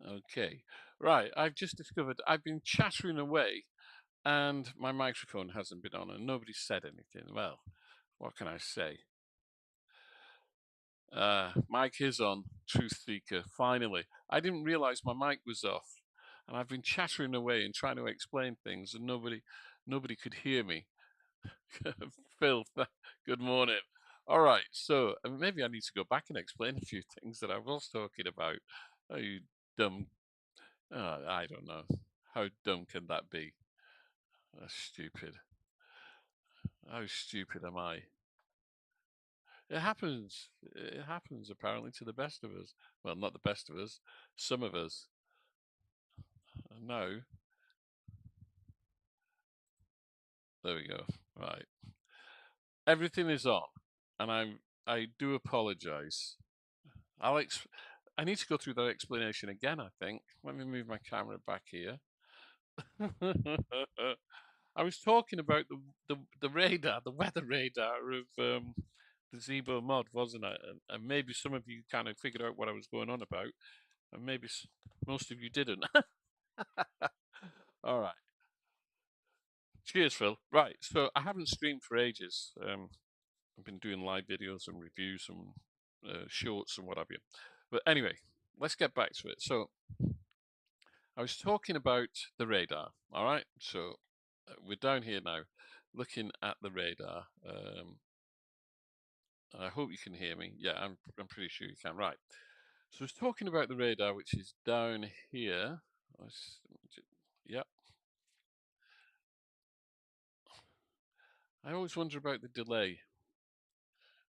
Okay, right. I've just discovered I've been chattering away and my microphone hasn't been on and nobody said anything. Well, what can I say? Mic is on, Truth Seeker, finally. I didn't realize my mic was off and I've been chattering away and trying to explain things and nobody could hear me. Phil, good morning. All right, so maybe I need to go back and explain a few things that I was talking about. Oh, you dumb. I don't know. How dumb can that be? That's stupid. How stupid am I? It happens. It happens apparently to the best of us. Well, not the best of us. Some of us. No. There we go. Right. Everything is on, and I do apologise. Alex, I need to go through that explanation again. I think. Let me move my camera back here. I was talking about the radar, the weather radar of the Zibo mod, wasn't I? And maybe some of you kind of figured out what I was going on about, and maybe most of you didn't. All right. Cheers, Phil. Right. So I haven't streamed for ages. I've been doing live videos and reviews and shorts and what have you. But anyway, let's get back to it. So I was talking about the radar. All right. So we're down here now, looking at the radar. I hope you can hear me. Yeah, I'm pretty sure you can. Right. So I was talking about the radar, which is down here. Yeah. I always wonder about the delay.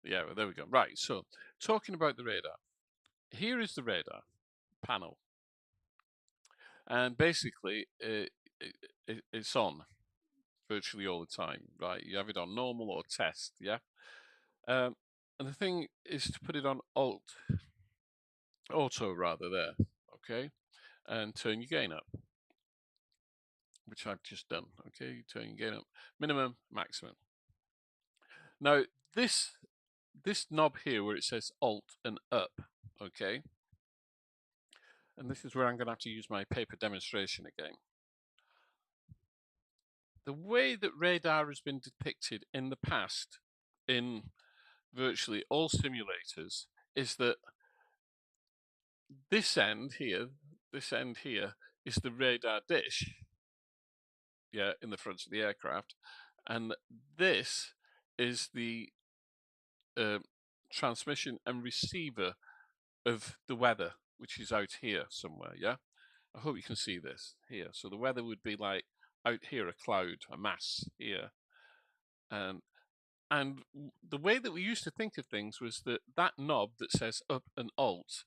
Yeah, well, there we go. Right. So talking about the radar. Here is the radar panel, and basically it's on virtually all the time. Right. You have it on normal or test. Yeah. And the thing is to put it on auto rather there. Okay. And turn your gain up, which I've just done. Okay, you turn your gain up, minimum, maximum. Now this knob here where it says Alt and up, okay, and this is where I'm going to have to use my paper demonstration again. The way that radar has been depicted in the past in virtually all simulators is that this end here is the radar dish, yeah, in the front of the aircraft, and this is the transmission and receiver of the weather, which is out here somewhere. Yeah, I hope you can see this here. So the weather would be like out here, a cloud, a mass here, and the way that we used to think of things was that that knob that says up and alt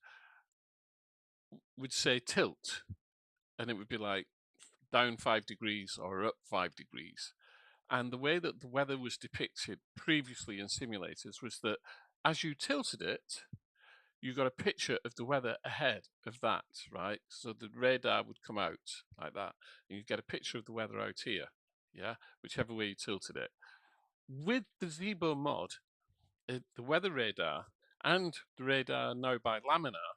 would say tilt, and it would be like down 5 degrees or up 5 degrees. And the way that the weather was depicted previously in simulators was that as you tilted it, you got a picture of the weather ahead of that, right? So the radar would come out like that, and you get a picture of the weather out here, yeah, whichever way you tilted it. With the Zibo mod, the weather radar and the radar now by Laminar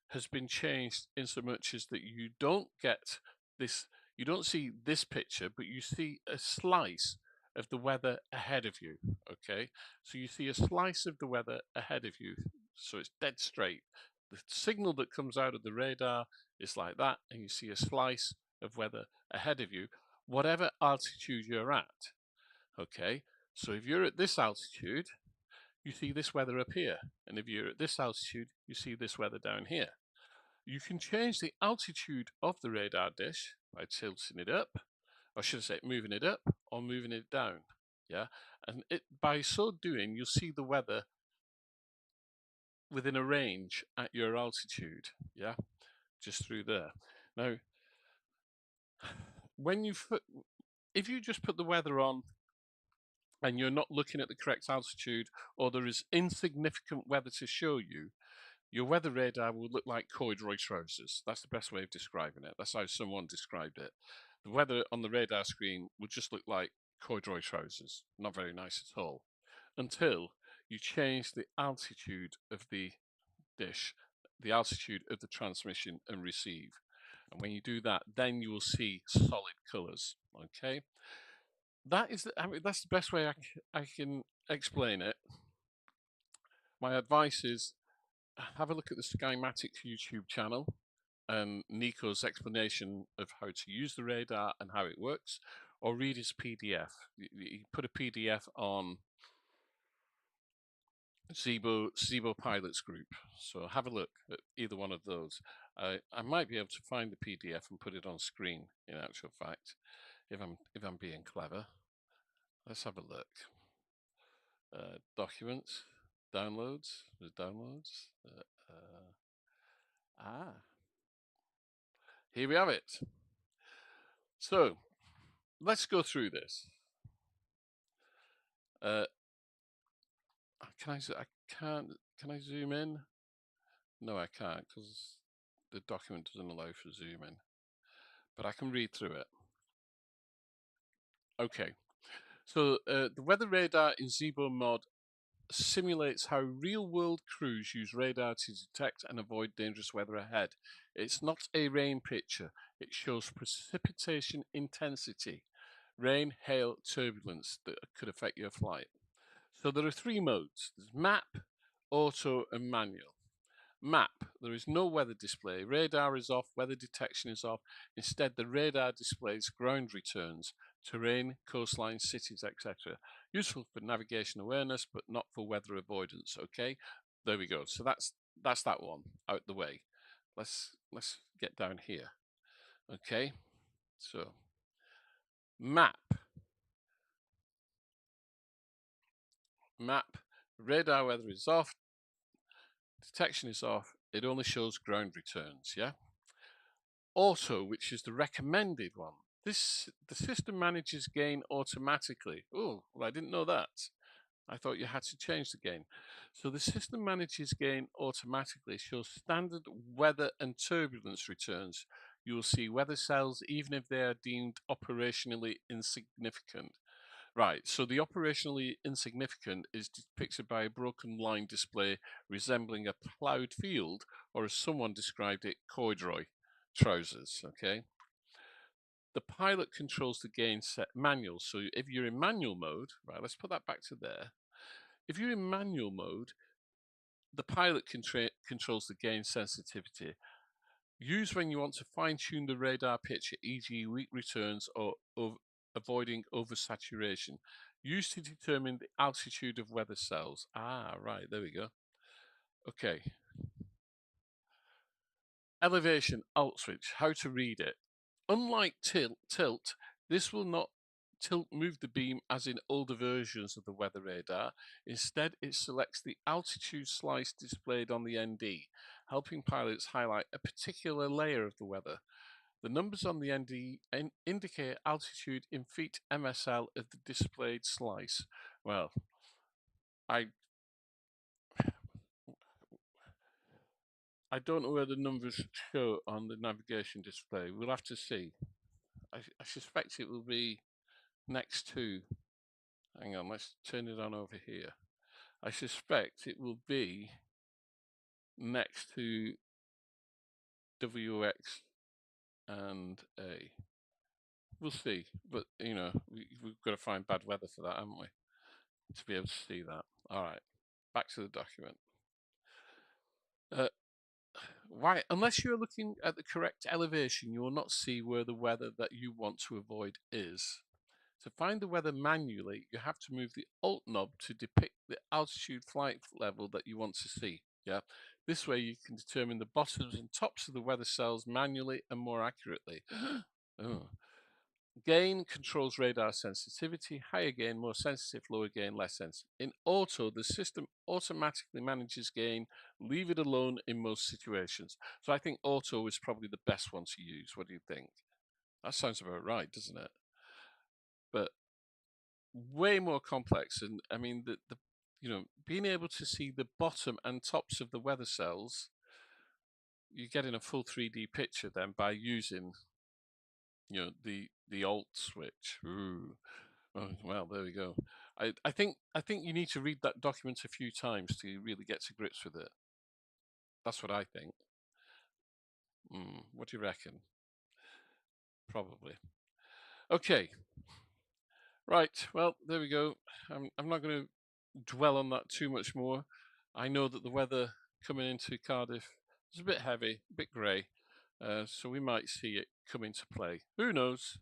has been changed in so much as that you don't get this, you don't see this picture, but you see a slice of the weather ahead of you, okay? So you see a slice of the weather ahead of you, so it's dead straight. The signal that comes out of the radar is like that, and you see a slice of weather ahead of you, whatever altitude you're at, okay? So if you're at this altitude, you see this weather up here, and if you're at this altitude, you see this weather down here. You can change the altitude of the radar dish by tilting it up, or should I say moving it up or moving it down. Yeah, and by so doing, you'll see the weather within a range at your altitude. Yeah, just through there. Now, when if you just put the weather on and you're not looking at the correct altitude, or there is insignificant weather to show you, your weather radar will look like corduroy trousers. That's the best way of describing it. That's how someone described it. The weather on the radar screen would just look like corduroy trousers. Not very nice at all. Until you change the altitude of the dish the altitude of the transmission and receive. And when you do that, then you will see solid colors. Okay, that is, that's the best way I can explain it. My advice is have a look at the Skymatics YouTube channel and Nico's explanation of how to use the radar and how it works, or read his PDF. You put a PDF on Zibo Pilots Group. So have a look at either one of those. I might be able to find the PDF and put it on screen. In actual fact, if I'm being clever, let's have a look. Documents, downloads. There's downloads. Here we have it. So let's go through this. Can I zoom in? No, I can't because the document doesn't allow for zoom in, but I can read through it. Okay, so the weather radar in Zibo mod simulates how real-world crews use radar to detect and avoid dangerous weather ahead. It's not a rain picture. It shows precipitation intensity, rain, hail, turbulence that could affect your flight. So there are three modes. There's map, auto, and manual. Map, there is no weather display. Radar is off, weather detection is off. Instead, the radar displays ground returns, terrain, coastline, cities, etc. Useful for navigation awareness, but not for weather avoidance. Okay, there we go. So that's that one out the way. Let's get down here. Okay, so map, radar weather is off, detection is off. It only shows ground returns. Yeah. Auto, which is the recommended one. The system manages gain automatically. Oh, well, I didn't know that. I thought you had to change the gain. So the system manages gain automatically, shows standard weather and turbulence returns. You will see weather cells even if they are deemed operationally insignificant. Right, so the operationally insignificant is depicted by a broken line display resembling a ploughed field, or as someone described it, corduroy trousers. Okay. The pilot controls the gain set manual. So if you're in manual mode, right, let's put that back to there. If you're in manual mode, the pilot controls the gain sensitivity. Used when you want to fine tune the radar picture, e.g. weak returns or avoiding oversaturation. Used to determine the altitude of weather cells. Ah, right, there we go. Okay. Elevation, alt switch, how to read it. Unlike tilt, this will not move the beam as in older versions of the weather radar. Instead, it selects the altitude slice displayed on the ND, helping pilots highlight a particular layer of the weather. The numbers on the ND indicate altitude in feet MSL of the displayed slice. Well, I don't know where the numbers show on the navigation display. We'll have to see. I suspect it will be next to, hang on, let's turn it on over here. I suspect it will be next to WX and A. We'll see, but you know, we've got to find bad weather for that, haven't we? To be able to see that. All right, back to the document. Why, unless you're looking at the correct elevation, you will not see where the weather that you want to avoid is. To find the weather manually, you have to move the Alt knob to depict the altitude flight level that you want to see. Yeah, this way you can determine the bottoms and tops of the weather cells manually and more accurately. Oh. Gain controls radar sensitivity, higher gain, more sensitive, lower gain, less sensitive. In auto, the system automatically manages gain, leave it alone in most situations. So I think auto is probably the best one to use. What do you think? That sounds about right, doesn't it? But way more complex. And I mean, the you know, being able to see the bottom and tops of the weather cells, you're getting a full 3D picture then by using, you know, the alt switch. Ooh. Oh, well, there we go. I think you need to read that document a few times to really get to grips with it. That's what I think. What do you reckon? Probably. Okay. Right. Well, there we go. I'm not going to dwell on that too much more. I know that the weather coming into Cardiff is a bit heavy, a bit grey, so we might see it come into play. Who knows?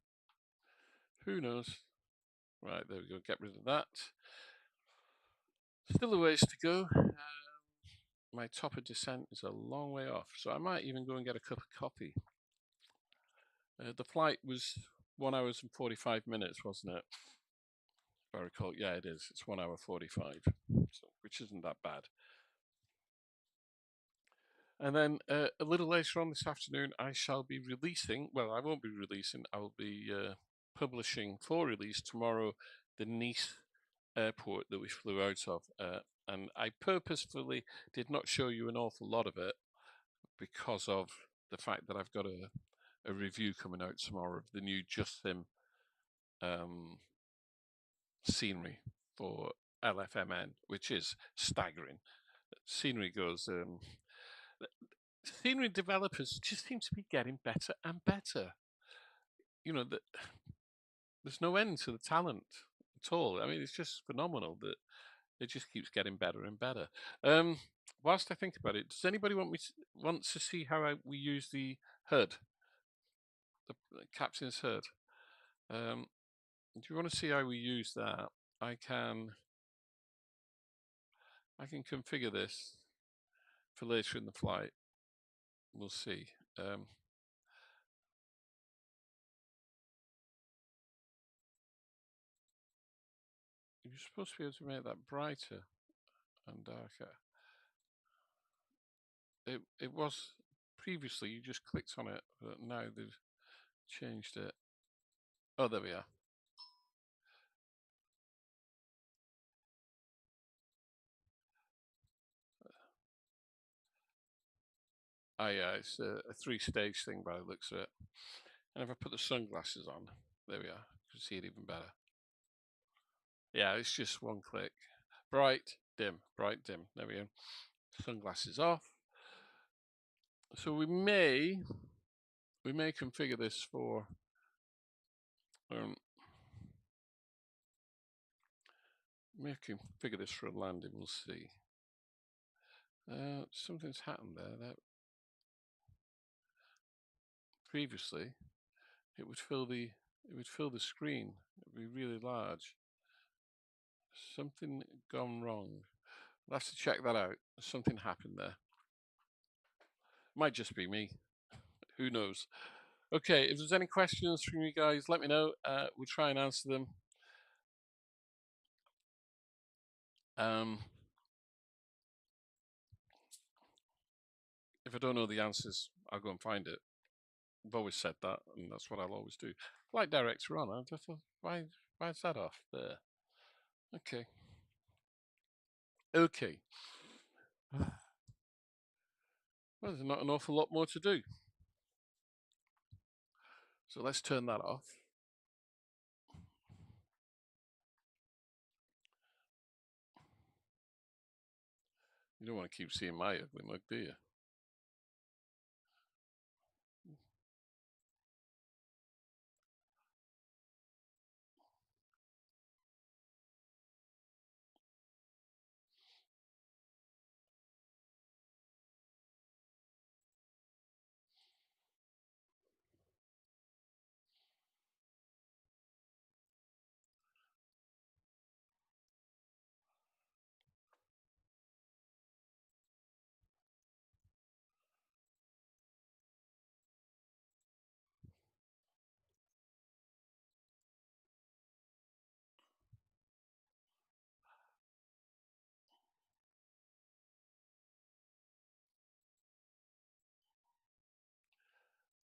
Who knows? Right, there we go. Get rid of that. Still a ways to go. My top of descent is a long way off, so I might even go and get a cup of coffee. The flight was 1 hour and 45 minutes, wasn't it? If I recall, yeah, it is. It's 1 hour 45, so, which isn't that bad. And then a little later on this afternoon, I shall be releasing. Well, I won't be releasing. I will be publishing for release tomorrow the Nice airport that we flew out of. And I purposefully did not show you an awful lot of it because of the fact that I've got a review coming out tomorrow of the new Just Sim scenery for LFMN, which is staggering. Scenery goes. Scenery developers just seem to be getting better and better. You know, there's no end to the talent at all. I mean, it's just phenomenal that it just keeps getting better and better. Whilst I think about it, does anybody want to see how we use the HUD, the captain's HUD? Do you want to see how we use that? I can configure this for later in the flight. We'll see. You're supposed to be able to make that brighter and darker. It was previously, you just clicked on it, but now they've changed it. Oh, there we are. Oh yeah, it's a 3-stage thing by the looks of it. And if I put the sunglasses on, there we are. You can see it even better. Yeah, it's just one click. Bright, dim, bright, dim. There we go. Sunglasses off. So we may configure this for we can configure this for a landing. We'll see. Something's happened there. That previously it would fill the screen. It'd be really large. Something gone wrong. We'll have to check that out. Something happened there. Might just be me. Who knows? Okay, if there's any questions from you guys, let me know. We'll try and answer them. If I don't know the answers, I'll go and find it. I've always said that, and that's what I'll always do. Flight director on. I just thought, why is that off there? Okay. Okay. Well, there's not an awful lot more to do. So let's turn that off. You don't want to keep seeing my ugly mug, do you?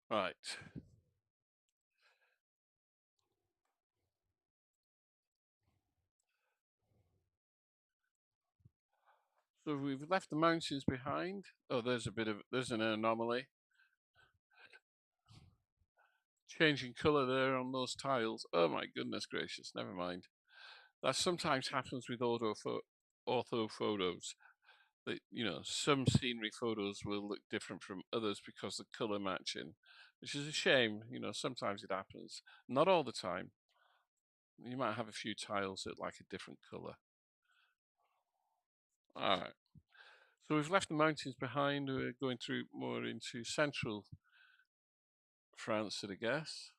Right. So we've left the mountains behind. Oh, there's an anomaly. Changing colour there on those tiles. Oh my goodness gracious, never mind. That sometimes happens with ortho photos. that, you know, some scenery photos will look different from others because the color matching, which is a shame. You know, sometimes it happens, not all the time. You might have a few tiles that like a different color. All right, so we've left the mountains behind. We're going through more into central France, I guess.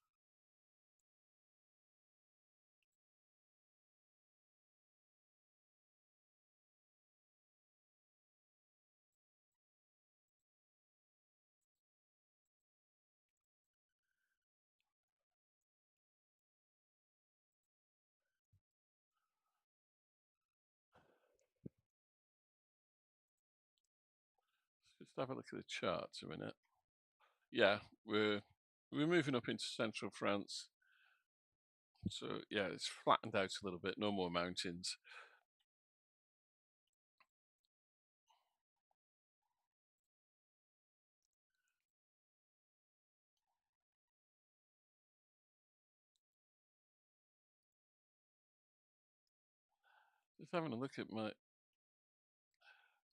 Let's have a look at the charts a minute. Yeah, we're moving up into central France. So yeah, it's flattened out a little bit. No more mountains. Just having a look at my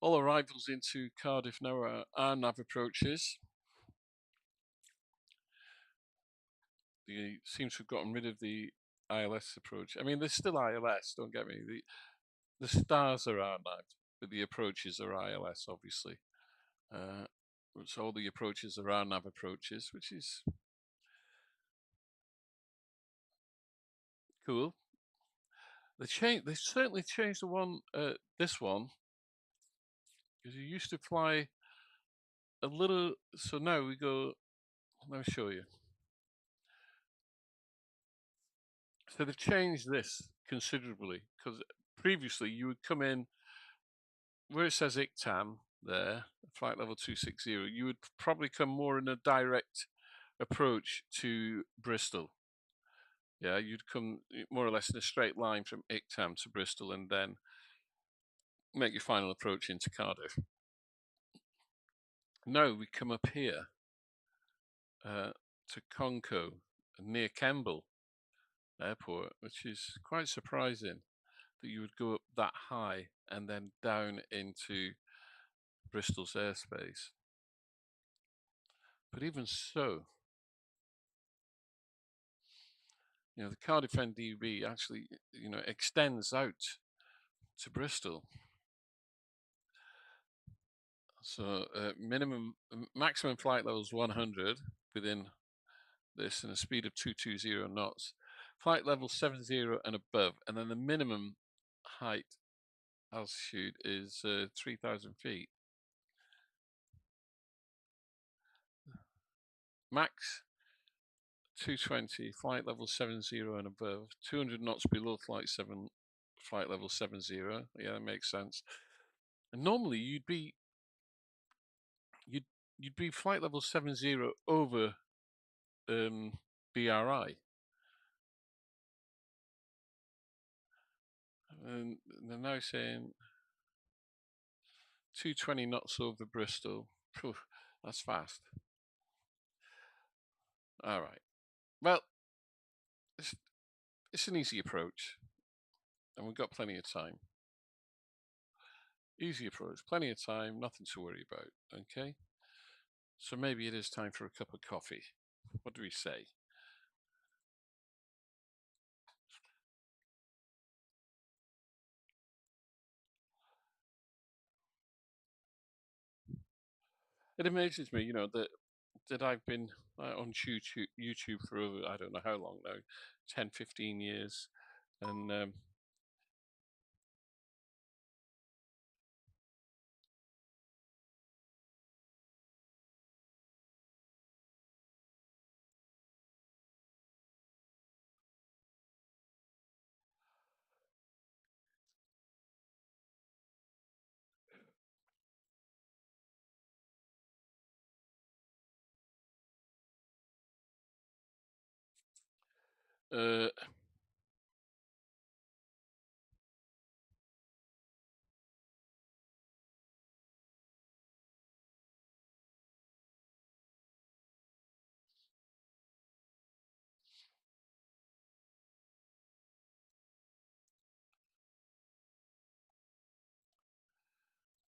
all arrivals into Cardiff now are nav approaches. They seem to have gotten rid of the ILS approach. I mean, there's still ILS. Don't get me. The stars are RNAV, but the approaches are ILS, obviously. So all the approaches are RNAV approaches, which is cool. They certainly changed the one. This one, because you used to fly a little. So now we go. Let me show you. So they've changed this considerably because previously you would come in where it says ICTAM there, flight level 260, you would probably come more in a direct approach to Bristol. Yeah, you'd come more or less in a straight line from ICTAM to Bristol and then make your final approach into Cardiff. No, we come up here to Conco near Kemble Airport, which is quite surprising that you would go up that high and then down into Bristol's airspace. But even so, you know, the Cardiff NDB actually, you know, extends out to Bristol. So maximum flight level is 100 within this and a speed of 220 knots. Flight level 70 and above, and then the minimum height altitude is 3,000 feet. Max 220, flight level 70 and above, 200 knots below flight level 70. Yeah, that makes sense. And normally you'd be flight level 70 over BRI. And they're now saying 220 knots over Bristol. Phew, that's fast. All right. Well, it's an easy approach, and we've got plenty of time. Easy approach, plenty of time, nothing to worry about. Okay. So maybe it is time for a cup of coffee. What do we say? It amazes me, you know, that I've been on YouTube for over, I don't know how long now, 10, 15 years. And uh,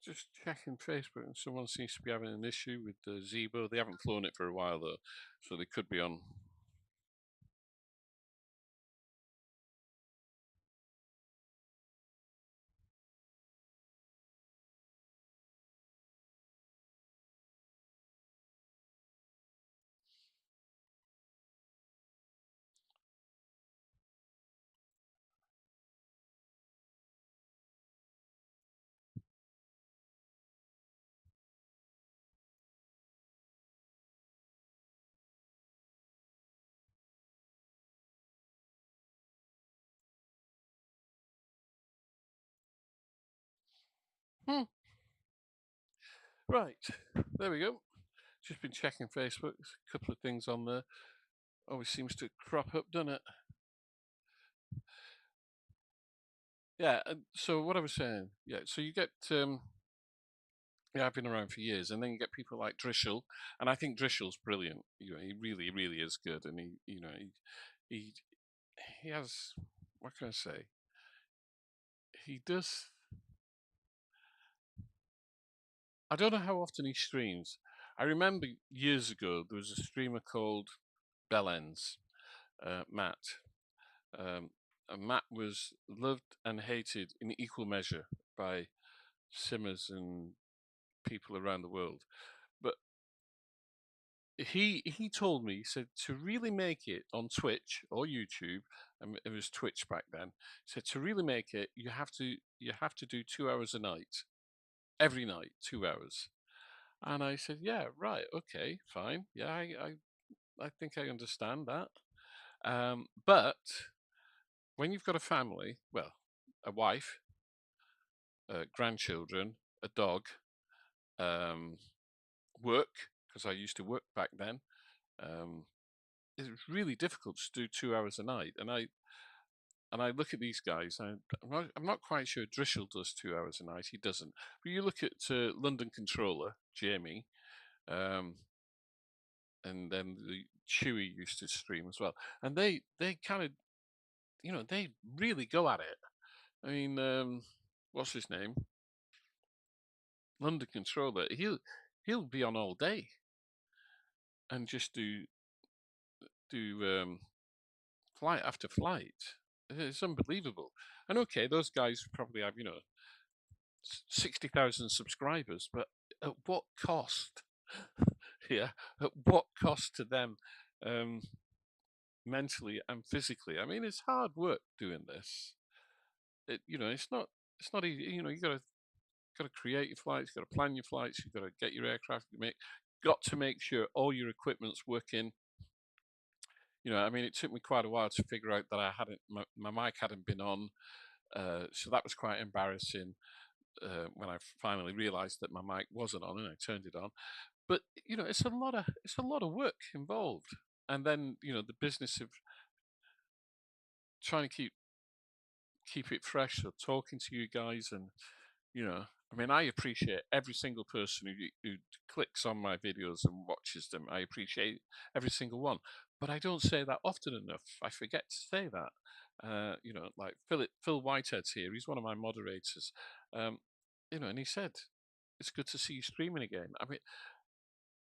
just checking Facebook, and someone seems to be having an issue with the Zibo. They haven't flown it for a while though, so they could be on. Hmm. Right, there we go. Just been checking Facebook. There's a couple of things on there. Always seems to crop up, doesn't it? Yeah. So what I was saying, yeah. So you get, yeah, I've been around for years, and then you get people like Drishel, and I think Drishel's brilliant. You know, he really, really is good, and he, he has. What can I say? He does. I don't know how often he streams. I remember years ago there was a streamer called Bellends, Matt. Um, and Matt was loved and hated in equal measure by simmers and people around the world. But he told me, he said, to really make it on Twitch or YouTube, and it was Twitch back then. He said, to really make it, you have to do 2 hours a night, every night, 2 hours. And I said, yeah, right, okay, fine, yeah, I think I understand that. But when you've got a family, well, a wife, grandchildren, a dog, um, work, because I used to work back then. Um, it's really difficult to do 2 hours a night, and I look at these guys. I'm not quite sure Drishel does 2 hours a night. He doesn't. But you look at London Controller Jamie, um, and then the Chewy used to stream as well, and they kind of they really go at it. I mean, what's his name? London Controller. He'll be on all day and just do flight after flight. It's unbelievable. And okay, those guys probably have 60,000 subscribers, but at what cost? Yeah, at what cost to them, um, mentally and physically? I mean, it's hard work doing this. It's not easy. You got to create your flights, you got to plan your flights, you got to get your aircraft. Got to make sure all your equipment's working. I mean, it took me quite a while to figure out that my mic hadn't been on, so that was quite embarrassing when I finally realised that my mic wasn't on and I turned it on. But it's a lot of work involved, and then the business of trying to keep it fresh. So talking to you guys, and I mean, I appreciate every single person who clicks on my videos and watches them. I appreciate every single one, but I don't say that often enough. I forget to say that. Like Phil Whitehead's here. He's one of my moderators. Um, and he said it's good to see you streaming again. I mean,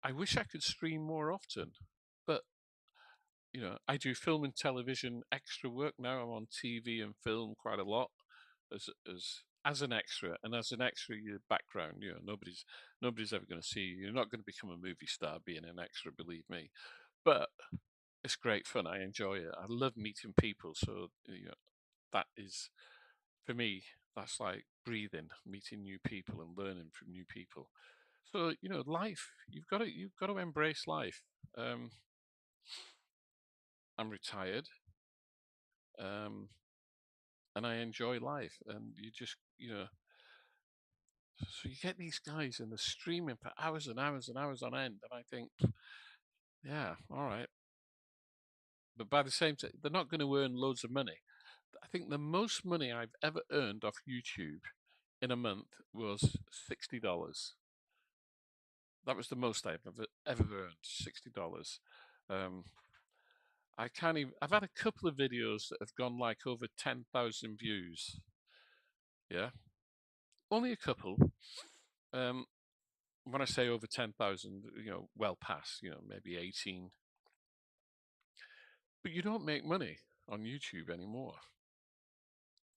I wish I could stream more often, but I do film and television extra work now. I'm on TV and film quite a lot as an extra, and as an extra, your background. Nobody's ever going to see you. You're not going to become a movie star being an extra, believe me. But it's great fun. I enjoy it. I love meeting people. So that is for me. That's like breathing, meeting new people and learning from new people. So life. You've got to embrace life. Um, I'm retired, um, and I enjoy life. And you just so you get these guys and they're streaming for hours and hours and hours on end, and I think, yeah, all right. But by the same time, they're not going to earn loads of money. I think the most money I've ever earned off YouTube in a month was $60. That was the most I've ever earned, $60. Um, I can't even. I've had a couple of videos that have gone like over 10,000 views. Yeah, only a couple. when I say over 10,000, well past, maybe 18. But you don't make money on YouTube anymore.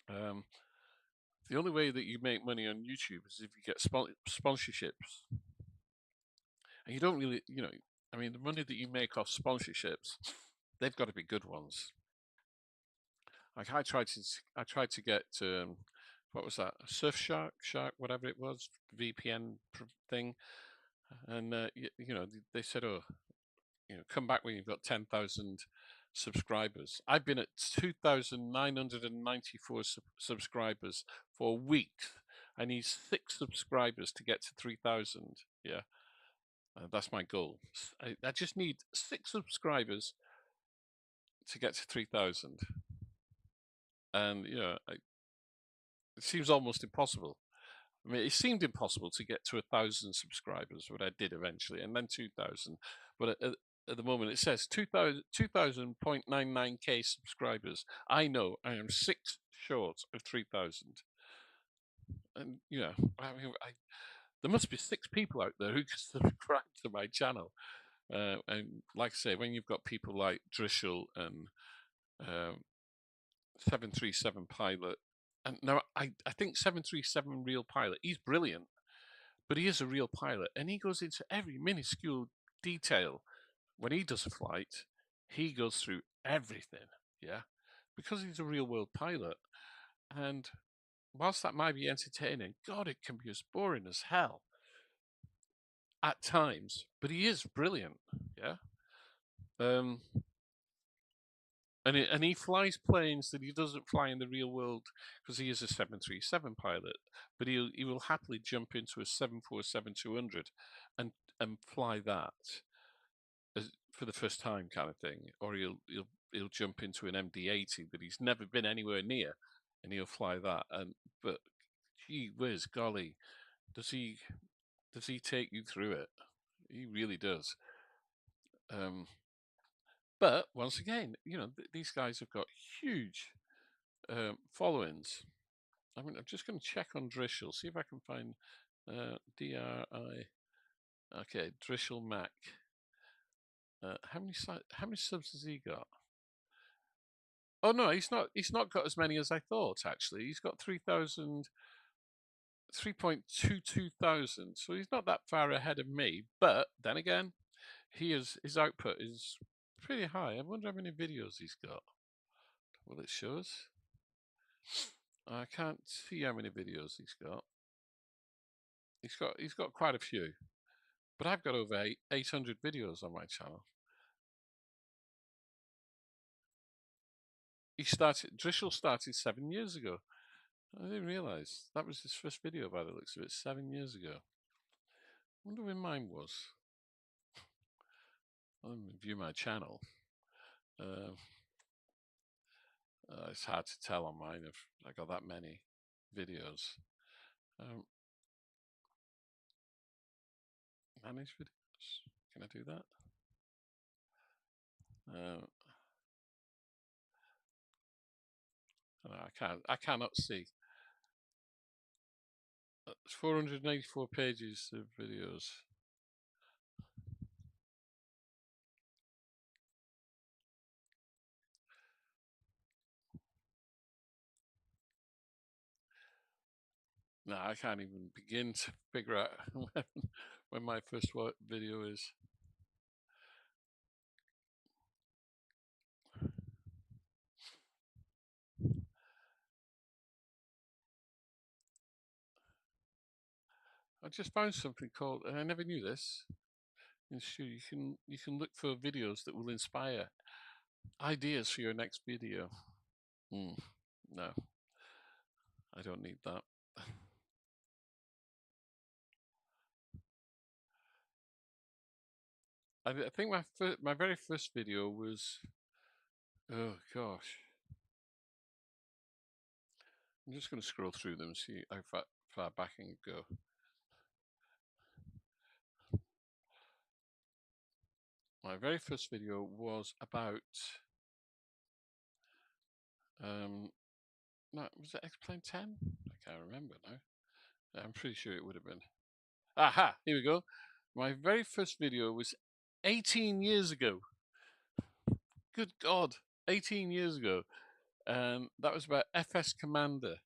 The only way that you make money on YouTube is if you get sponsorships. And you don't really, I mean, the money that you make off sponsorships, they've got to be good ones. Like I tried to get what was that? Surfshark, whatever it was, VPN thing, and they said, oh, come back when you've got 10,000 subscribers. I've been at 2,994 subscribers for a week. I need 6 subscribers to get to 3,000. Yeah, that's my goal. I just need 6 subscribers to get to 3,000, and it seems almost impossible. I mean, it seemed impossible to get to 1,000 subscribers, but I did eventually, and then 2,000. But at the moment, it says 2,000.99k subscribers. I know I am 6 short of 3,000, and I mean, there must be 6 people out there who can subscribe to my channel. And like I say, when you've got people like Drishel and 737 Pilot. And now I think 737 Real Pilot, he's brilliant, but he is a real pilot and he goes into every minuscule detail. When he does a flight, he goes through everything, yeah, because he's a real world pilot. And whilst that might be entertaining, God, it can be as boring as hell at times, but he is brilliant, yeah. Um, and he flies planes that he doesn't fly in the real world because he is a 737 pilot. But he will happily jump into a 747-200 and fly that for the first time, kind of thing. Or he'll jump into an MD-80 that he's never been anywhere near, and he'll fly that. But gee whiz, golly, does he take you through it? He really does. But once again, these guys have got huge followings. I mean, I'm just going to check on Drishel, see if I can find DRI. Okay, Drishel Mac. How many subs has he got? Oh no, he's not. He's not got as many as I thought. Actually, he's got 3,000, 3.22 thousand. So he's not that far ahead of me. But then again, his output is pretty high. I wonder how many videos he's got. Well, it shows. I can't see how many videos he's got. He's got quite a few, but I've got over 800 videos on my channel. Drishel started 7 years ago. I didn't realise that was his first video by the looks of it, 7 years ago. I wonder when mine was. I'll view my channel. It's hard to tell on mine if I got that many videos. Manage videos. Can I do that? No, I cannot see. It's 484 pages of videos. No, I can't even begin to figure out when my first video is. I just found something called, and I never knew this. You can look for videos that will inspire ideas for your next video. No, I don't need that. I think my very first video was, oh gosh, I'm just going to scroll through them and see how far back I can go. My very first video was about, no, was it X-Plane 10? I can't remember now. I'm pretty sure it would have been. Aha, here we go. My very first video was 18 years ago. Good God, 18 years ago. And that was about FS Commander.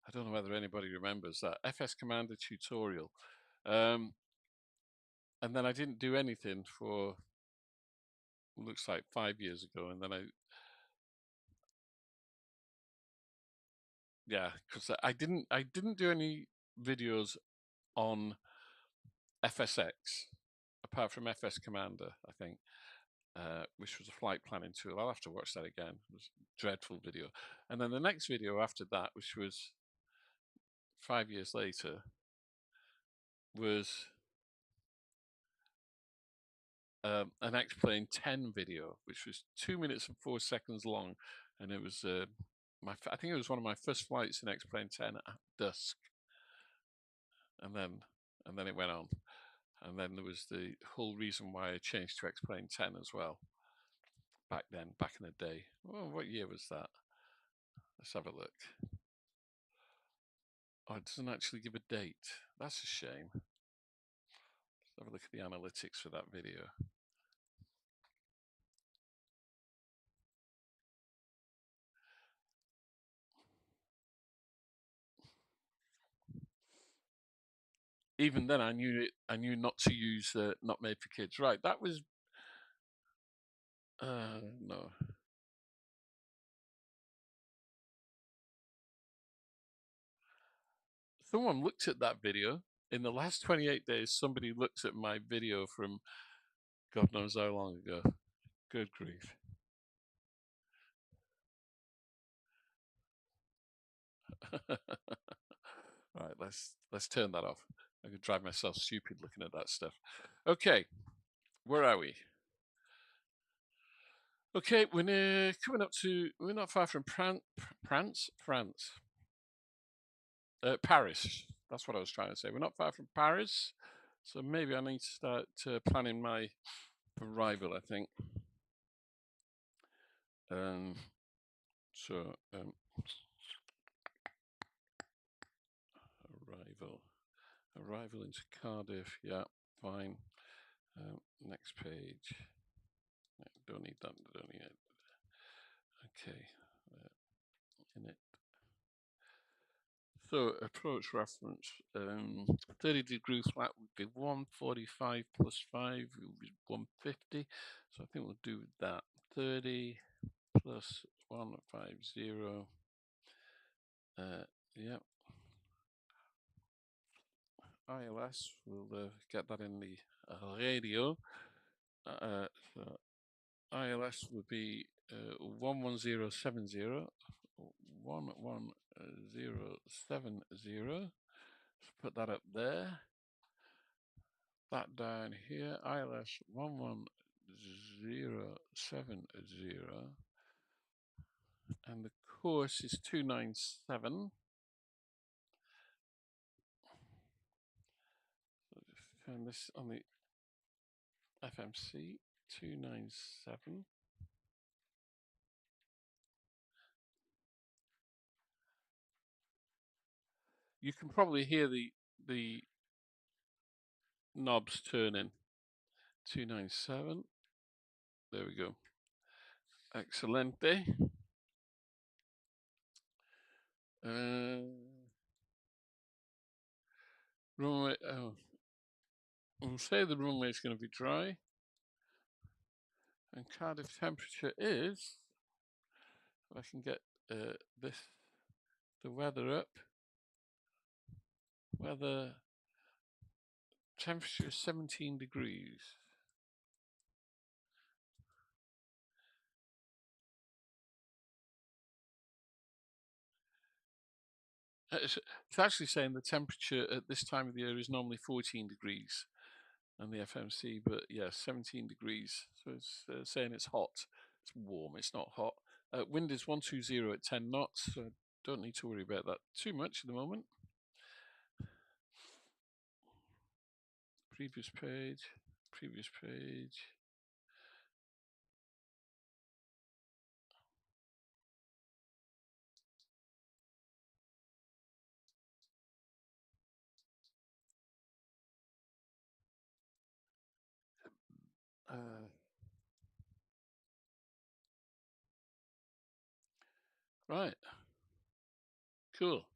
I don't know whether anybody remembers that. FS Commander tutorial. And then I didn't do anything for, looks like 5 years ago. And then because I didn't do any videos on FSX, apart from FS Commander, I think, which was a flight planning tool. I'll have to watch that again. It was a dreadful video. And then the next video after that, which was 5 years later, was an X-Plane 10 video, which was 2 minutes and 4 seconds long, and it was I think it was one of my first flights in X-Plane 10 at dusk, and then it went on. And then there was the whole reason why I changed to X-Plane 10 as well. Back then, back in the day. Oh, what year was that? Let's have a look. Oh, it doesn't actually give a date. That's a shame. Let's have a look at the analytics for that video. Even then, I knew not to use not made for kids. Right, that was no. Someone looked at that video. In the last 28 days, somebody looked at my video from God knows how long ago. Good grief. Right, let's turn that off. I could drive myself stupid looking at that stuff. Okay, where are we? Okay, we're coming up to, we're not far from France. Paris. That's what I was trying to say. We're not far from Paris, so maybe I need to start planning my arrival, I think. So, arrival into Cardiff. Yeah, fine. Next page. Don't need that. Don't need it. Okay. In it. So approach reference, 30-degree flat would be 145 plus 5 would be 150. So I think we'll do that. 30 plus 150. Yep. ILS, we'll get that in the radio. So ILS would be 11070. 11070. Let's put that up there. That down here, ILS 11070. And the course is 297. So just turn this on the FMC, 297. You can probably hear the knobs turning. 297. There we go. Excelente. Runway. Oh, we'll say the runway is going to be dry. And Cardiff temperature is, if I can get the weather up. Weather temperature is 17 degrees. It's actually saying the temperature at this time of the year is normally 14 degrees on the FMC, but yeah, 17 degrees. So it's saying it's hot. It's warm, it's not hot. Wind is 120 at 10 knots, so don't need to worry about that too much at the moment. Previous page. Right, cool.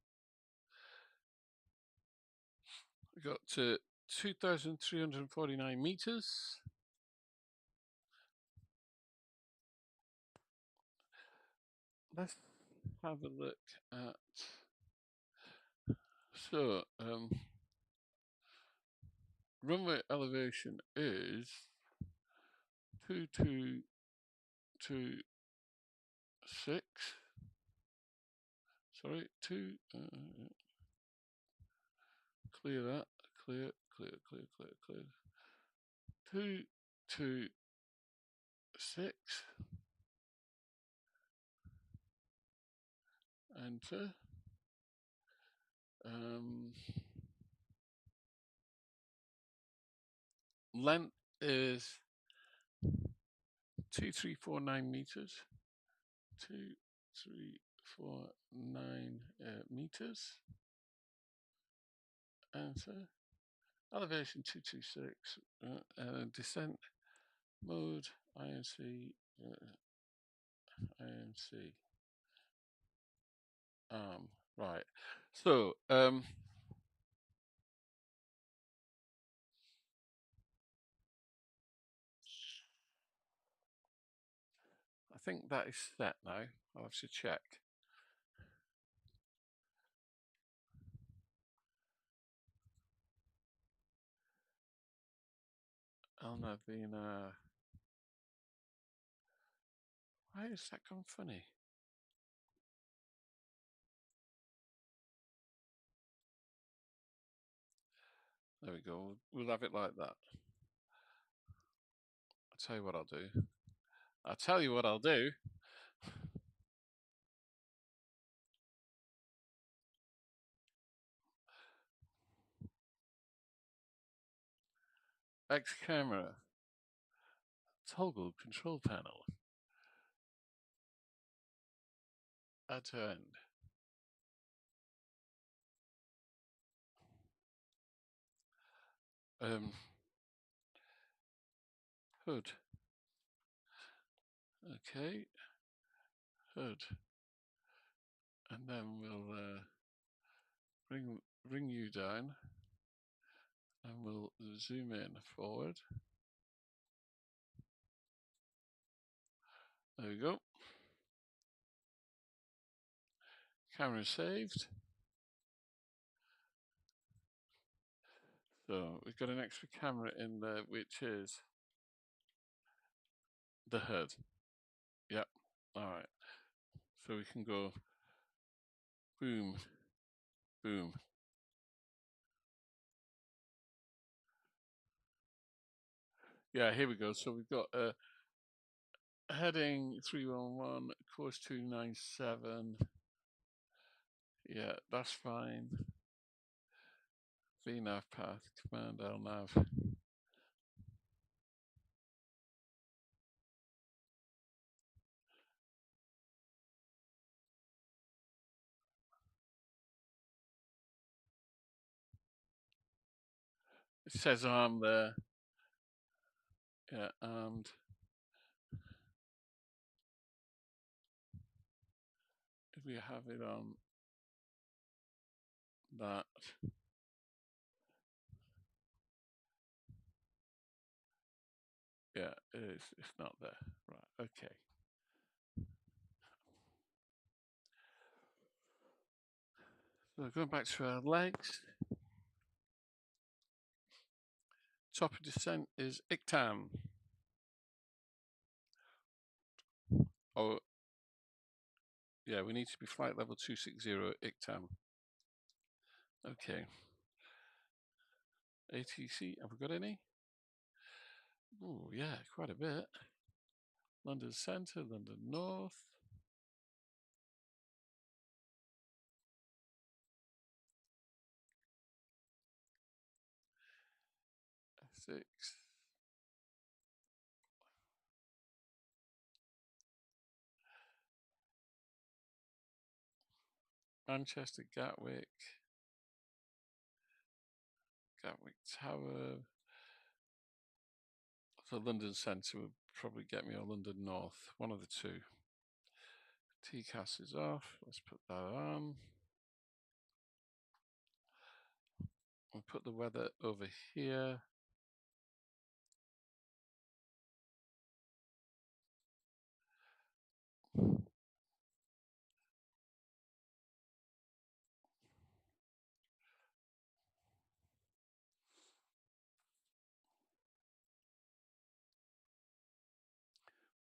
We got to 2,349 meters. Let's have a look at. So, runway elevation is 2226. Sorry, clear that. Clear. 226. Enter. Length is 2349 meters. 2349 meters. Enter. Elevation 226. Descent mode INC. INC. Right. So I think that is set now. I'll have to check. Alnavina. Why is that gone funny? There we go. We'll have it like that. I'll tell you what I'll do. I'll tell you what I'll do. X camera. Toggle control panel. Add to end. Hood. Okay. Hood. And then we'll bring you down. And we'll zoom in forward. There we go. Camera saved. So we've got an extra camera in there, which is the hood. Yep. All right. So we can go boom, boom. Yeah, here we go. So we've got heading 311, course 297. Yeah, that's fine. VNav path, command LNav. It says arm there. Yeah, armed. If we have it on that. Yeah, it is. It's not there. Right, okay. So going back to our legs. Top of descent is ICTAM. Oh, yeah, we need to be flight level 260 ICTAM. Okay. ATC, have we got any? Oh, yeah, quite a bit. London Centre, London North. F6. Manchester, Gatwick. Gatwick Tower. So London Centre would probably get me, or London North, one of the two. TCAS is off. Let's put that on. We'll put the weather over here.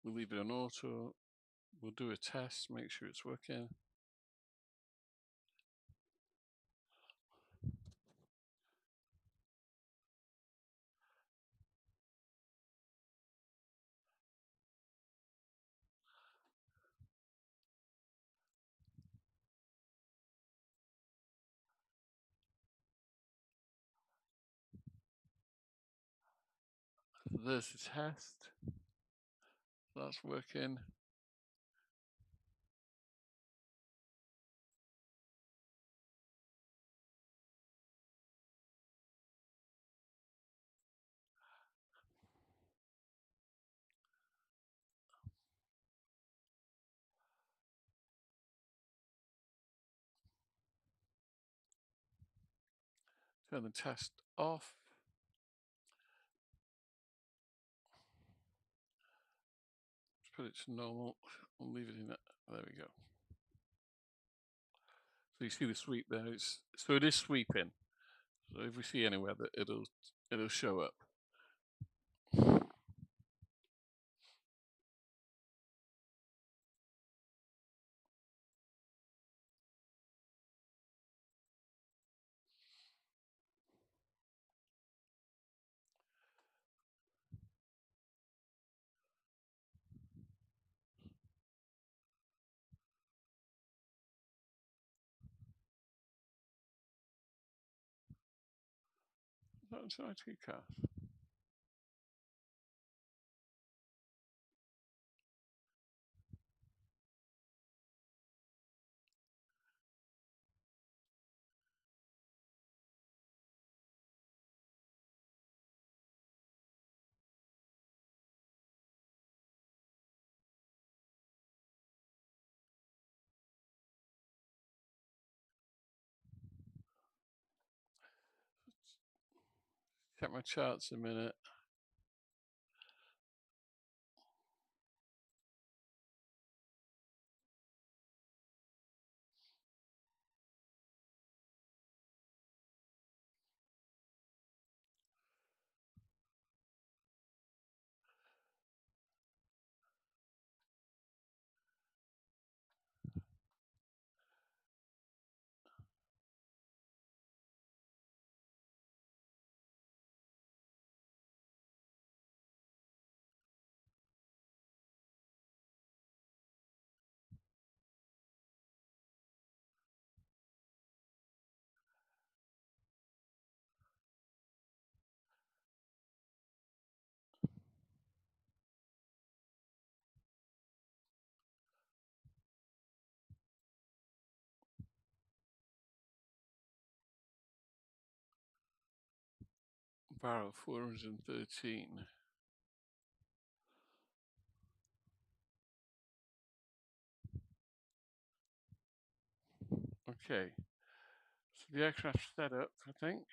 We'll leave it on auto. We'll do a test, make sure it's working. There's the test. That's working. Turn the test off. Let's put it to normal. We'll leave it in that. There we go. So you see the sweep there. So it is sweeping. So if we see anywhere that it'll show up. That's IT cast. Check my charts a minute. Barrel 413. Okay. So the aircraft's set up, I think.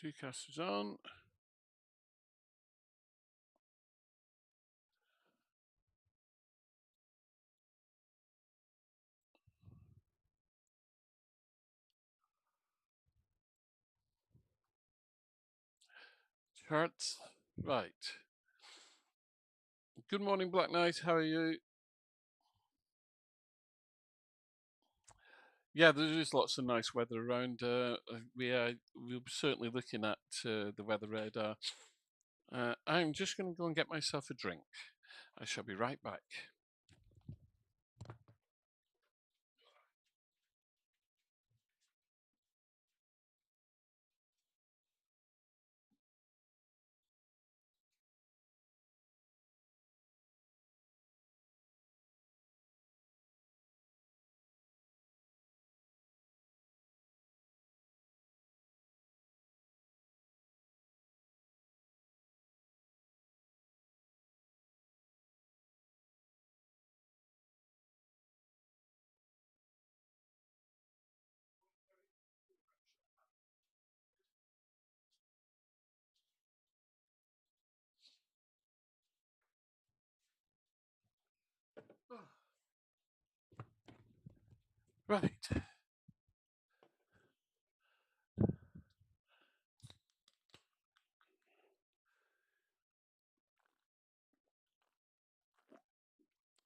TCAS is on. Charts. Right. Good morning, Black Knight. How are you? Yeah, there's lots of nice weather around. We're certainly looking at the weather radar. I'm just going to go and get myself a drink. I shall be right back. Right.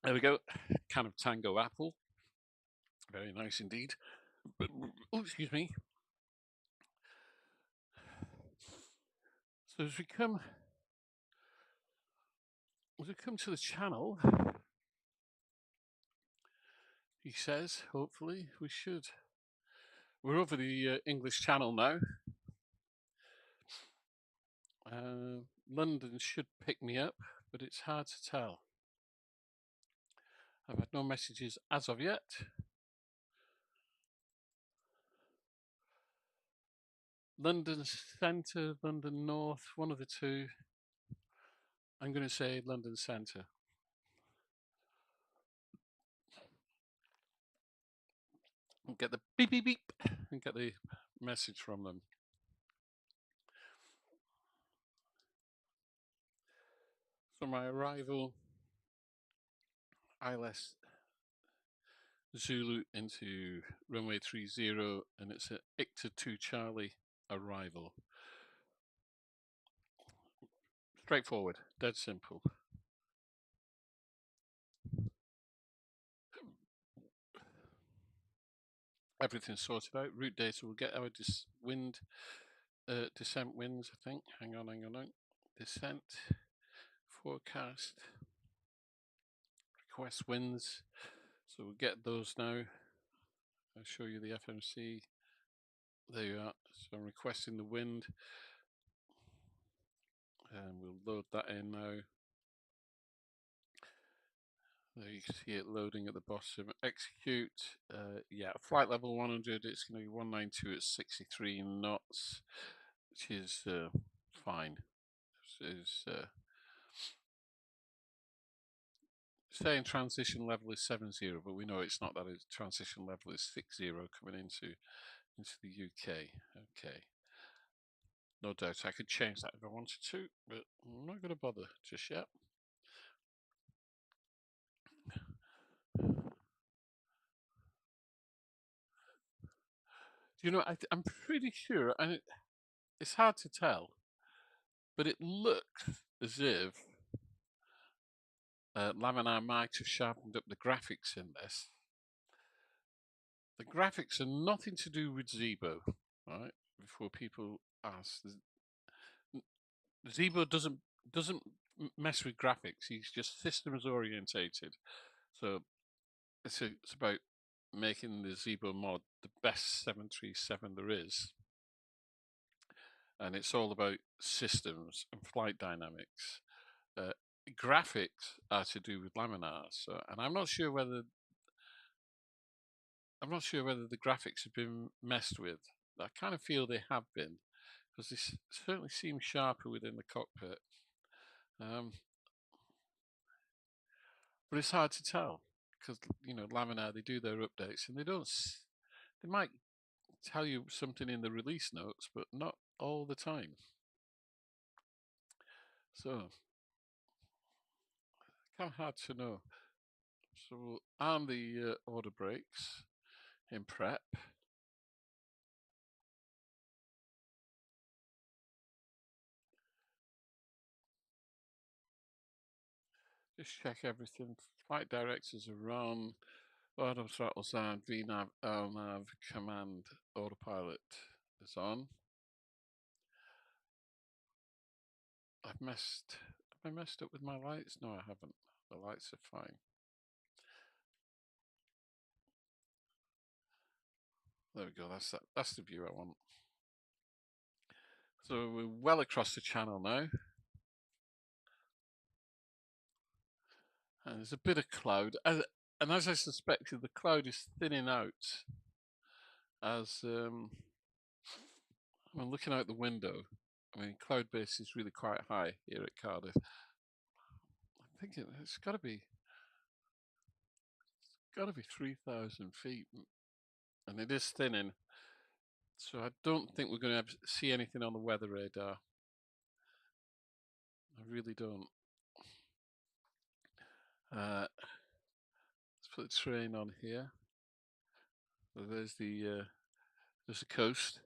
There we go. Can of Tango apple. Very nice indeed. Oh, excuse me. So as we come to the channel, he says, hopefully we should. We're over the English Channel now. London should pick me up, but it's hard to tell. I've had no messages as of yet. London Centre, London North, one of the two. I'm going to say London Centre. And get the beep beep beep and get the message from them. So my arrival, ILS Zulu into runway 30, and it's a Icta 2 Charlie arrival. Straightforward, dead simple. Everything's sorted out. Route data, we'll get our descent winds, I think. Hang on. Descent forecast, request winds. So we'll get those now. I'll show you the FMC. There you are. So I'm requesting the wind, and we'll load that in now. There you can see it loading at the bottom. Execute. Yeah, flight level 100. It's going to be 192 at 63 knots, which is fine. Saying transition level is 70, but we know it's not that. It's transition level is 60 coming into the UK. Okay. No doubt I could change that if I wanted to, but I'm not going to bother just yet. You know, I'm pretty sure, and it's hard to tell, but it looks as if Laminar might have sharpened up the graphics in this. The graphics are nothing to do with Zibo, right? Before people ask, Zibo doesn't mess with graphics. He's just systems orientated. So it's about making the Zibo mod the best 737 there is, and it's all about systems and flight dynamics. Graphics are to do with Laminar. So, and I'm not sure whether the graphics have been messed with. I kind of feel they have been, because they certainly seem sharper within the cockpit. But it's hard to tell, because Laminar, they do their updates and they might tell you something in the release notes, but not all the time. So kind of hard to know. So we'll arm the order brakes in prep. Just check everything. Flight directors are on. Auto throttles on. VNAV, LNAV, command, autopilot is on. Have I messed up with my lights? No, I haven't. The lights are fine. There we go. That's the view I want. So we're well across the channel now. And there's a bit of cloud. And as I suspected, the cloud is thinning out as I'm looking out the window. I mean, cloud base is really quite high here at Cardiff. I'm thinking it's got to be 3,000 feet, and it is thinning. So I don't think we're going to see anything on the weather radar. I really don't. Let's put the train on here. So there's the coast.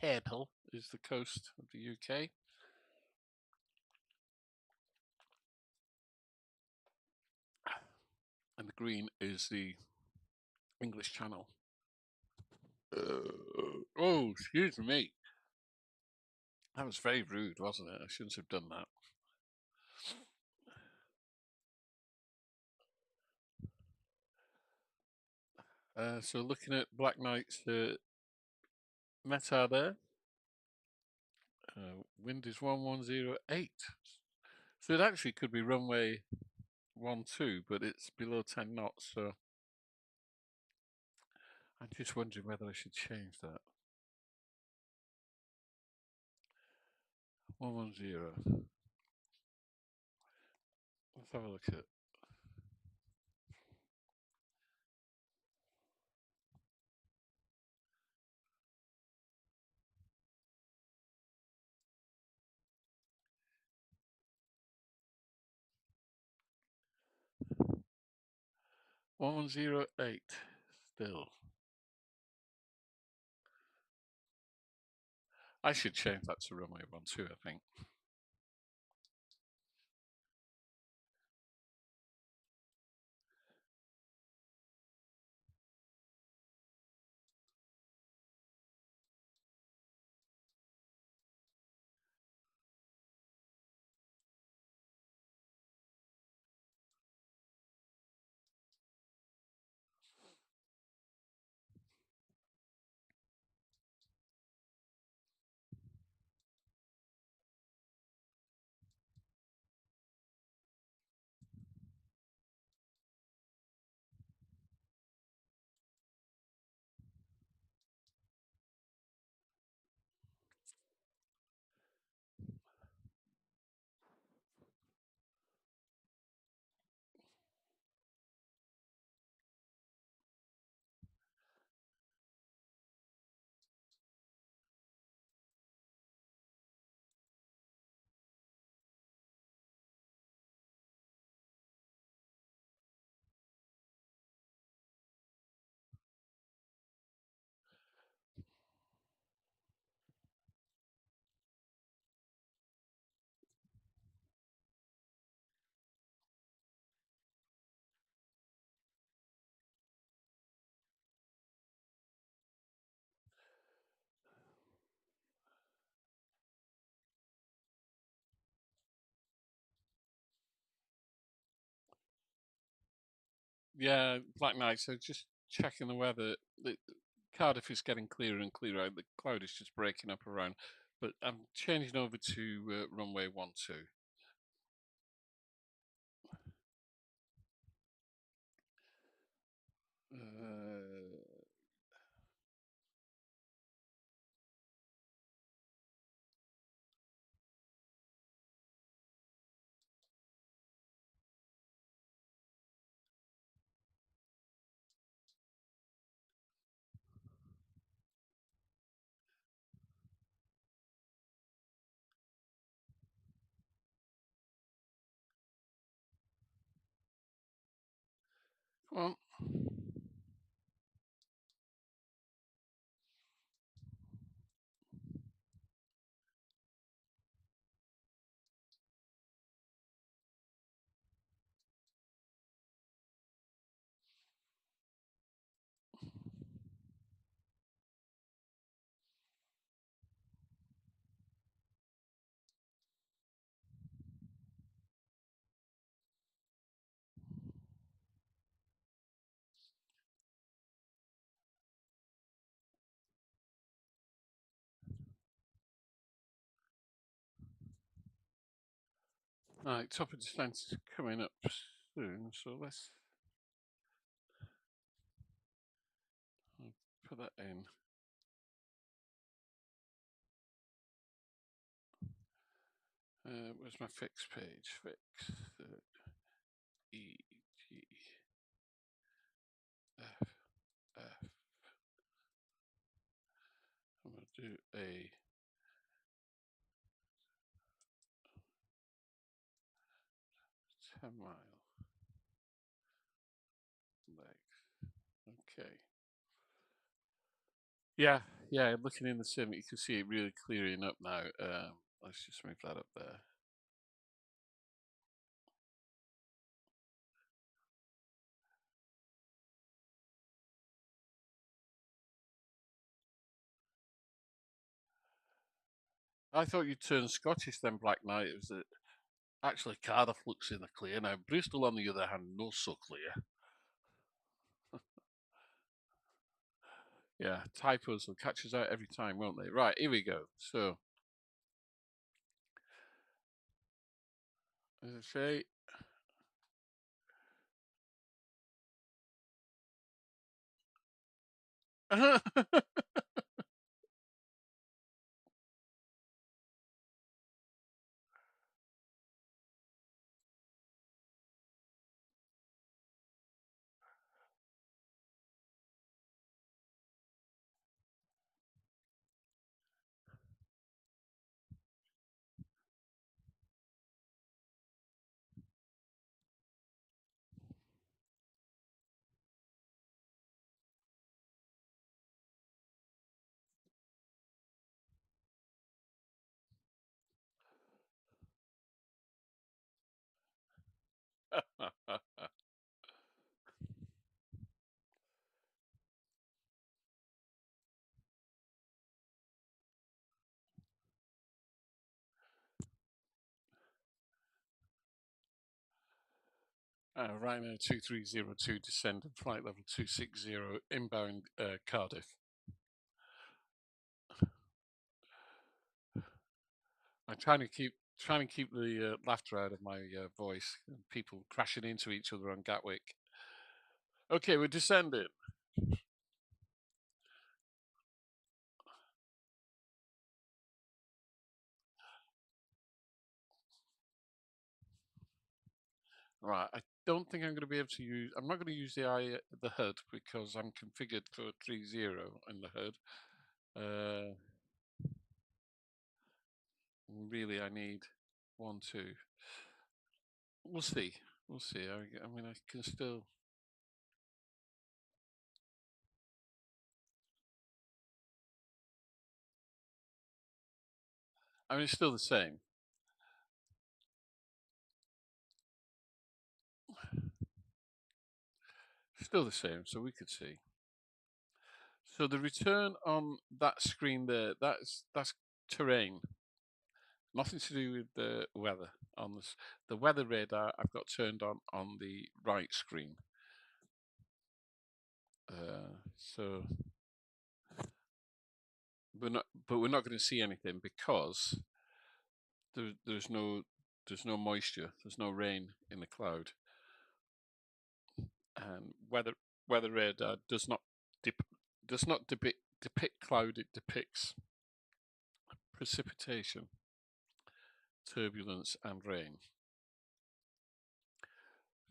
Purple is the coast of the UK. And the green is the English Channel. Oh, excuse me. That was very rude, wasn't it? I shouldn't have done that. So looking at Black Knight's METAR there, wind is 1108. So it actually could be runway 12, but it's below 10 knots. So I'm just wondering whether I should change that. 110. Let's have a look at 1108 still. I should change that to runway 12, I think. Yeah, Black Knight. So just checking the weather. Cardiff is getting clearer and clearer. The cloud is just breaking up around. But I'm changing over to runway 12. Uh, Come on. Right, top of descent is coming up soon. So let's put that in. Where's my fix page? Fix E G F F. I'm going to do a 10-mile legs. Okay. Yeah, yeah. Looking in the sim, you can see it really clearing up now. Let's just move that up there. I thought you'd turn Scottish then, Black Knight. It was that actually Cardiff looks in the clear now. Bristol, on the other hand, not so clear. Yeah, typos will catch us out every time, won't they? Right, here we go. So, as I say, Rhino 2302 descendant, flight level 260, inbound Cardiff. I'm trying to keep the laughter out of my voice. People crashing into each other on Gatwick. Okay, we're descending. Right, I don't think I'm going to be able to use. I'm not going to use the HUD because I'm configured for 30 in the HUD. Really, I need 1, 2. We'll see. We'll see. I mean, I can still. I mean, it's still the same. Still the same. So we could see. So the return on that screen there, that's terrain. Nothing to do with the weather. On this, the weather radar I've got turned on the right screen. So we're not going to see anything because there's no moisture, there's no rain in the cloud, and weather radar does not depict cloud. It depicts precipitation, turbulence, and rain.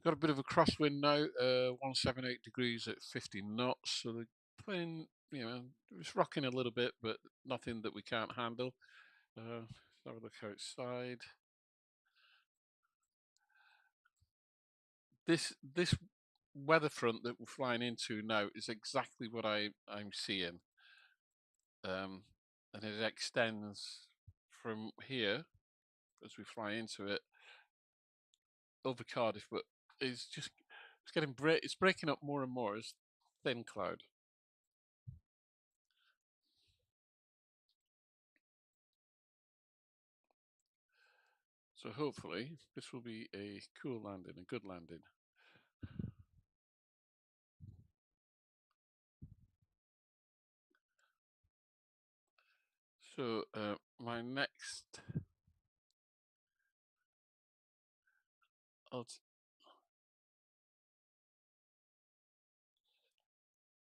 Got a bit of a crosswind now, 178 degrees at 50 knots. So the plane, it's rocking a little bit, but nothing that we can't handle. Let's have a look outside. This weather front that we're flying into now is exactly what I'm seeing, and it extends from here as we fly into it over Cardiff, but it's breaking up more and more as thin cloud. So hopefully this will be a cool landing, a good landing. So my next,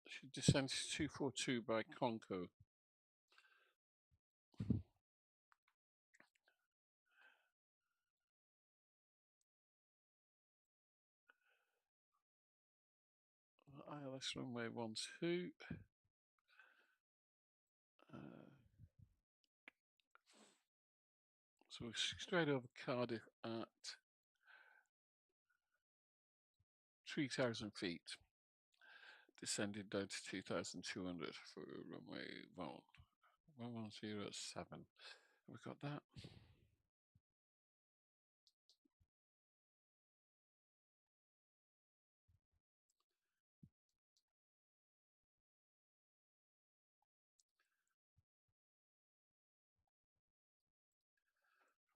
should descend to 242 by Conco. ILS runway 12. So we're straight over Cardiff at 3,000 feet. descended down to 2,200 for runway 1107. Have we got that?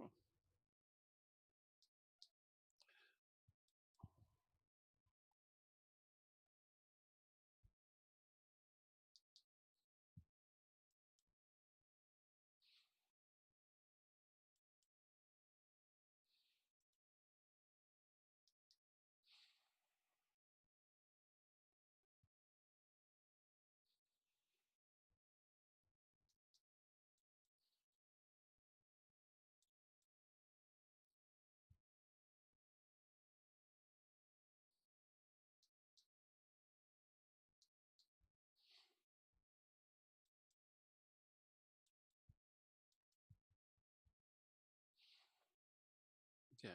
Oh, yeah.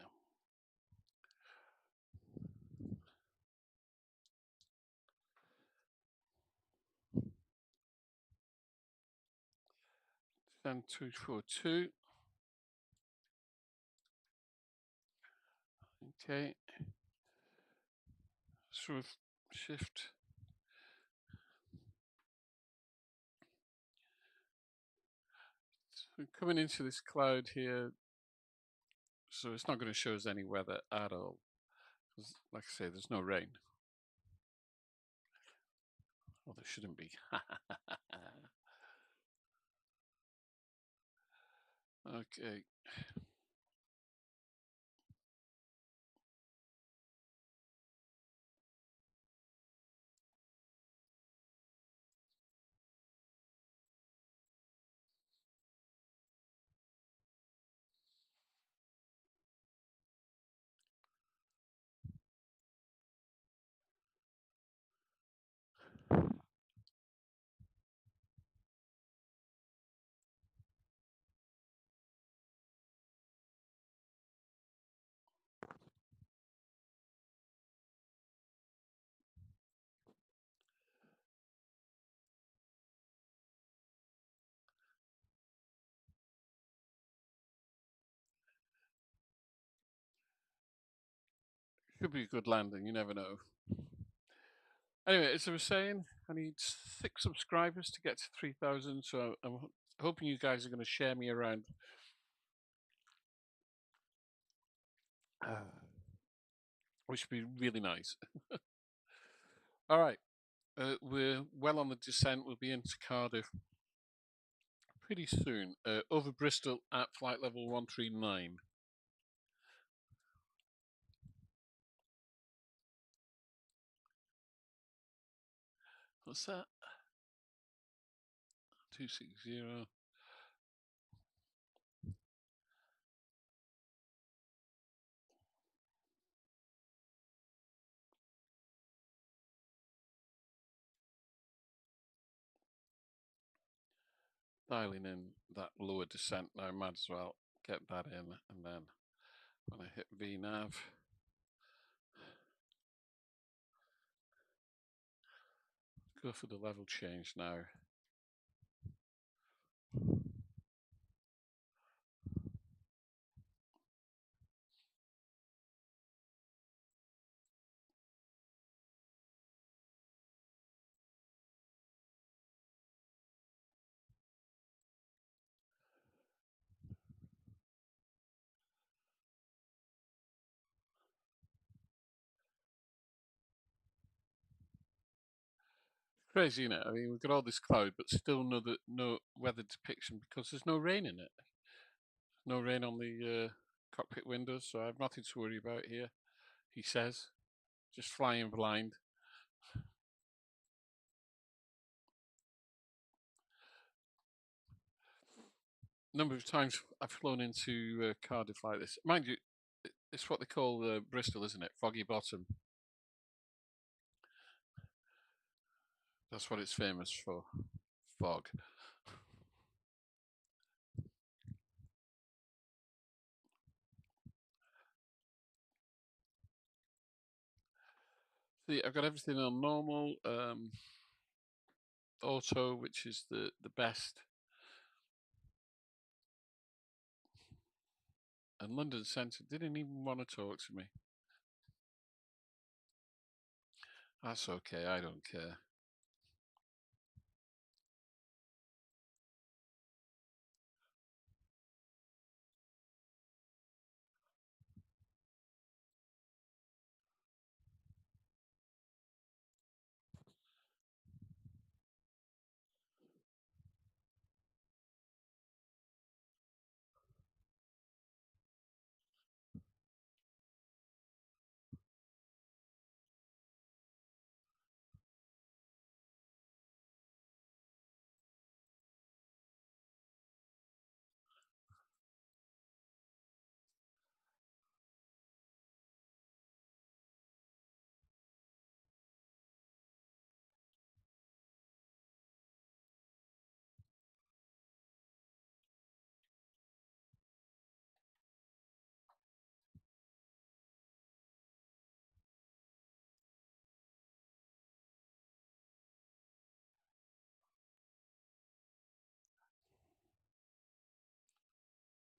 Descend 242. Okay. Sort of shift. So coming into this cloud here, so it's not going to show us any weather at all. Like I say, there's no rain. Well, there shouldn't be. Okay. Could be a good landing, you never know. Anyway, as I was saying, I need 6 subscribers to get to 3,000, so I'm hoping you guys are going to share me around. Which would be really nice. All right, we're well on the descent. We'll be into Cardiff pretty soon. Over Bristol at flight level 139. What's that? 260. Dialing in that lower descent now, might as well get that in, and then when I hit VNav, go for the level change now. Crazy, you know. I mean, we've got all this cloud, but still no weather depiction because there's no rain in it. No rain on the cockpit windows, so I have nothing to worry about here. He says, just flying blind. Number of times I've flown into Cardiff like this. Mind you, it's what they call Bristol, isn't it? Foggy bottom. That's what it's famous for. Fog. I've got everything on normal, auto, which is the best, and London Centre didn't even want to talk to me. That's okay, I don't care.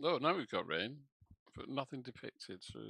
Oh, now we've got rain, but nothing depicted, so...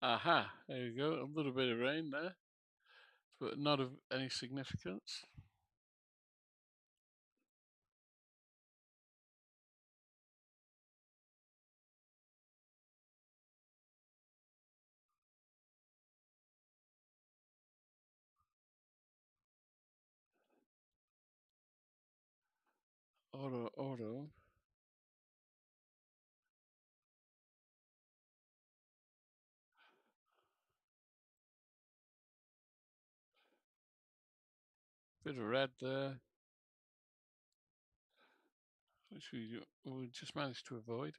Aha, there you go, a little bit of rain there, but not of any significance. Auto. Bit of red there, which we just managed to avoid.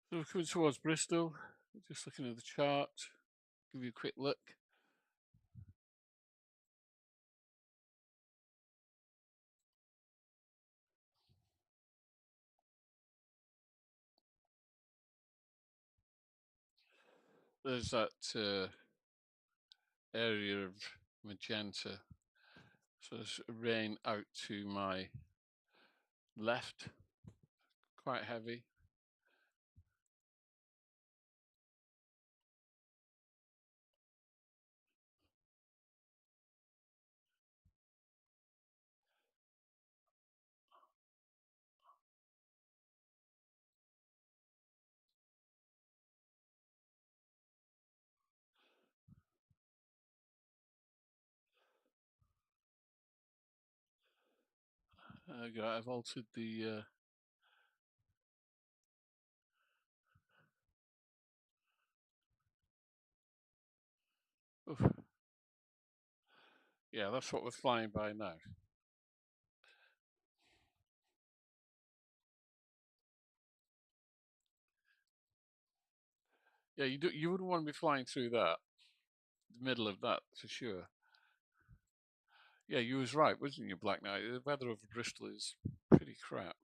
So we're coming towards Bristol, just looking at the chart, give you a quick look. There's that area of magenta, so there's rain out to my left, quite heavy. I've altered the yeah, that's what we're flying by now. Yeah, you wouldn't want to be flying through that, the middle of that for sure. Yeah, you was right, wasn't you, Black Knight? The weather over Bristol is pretty crap.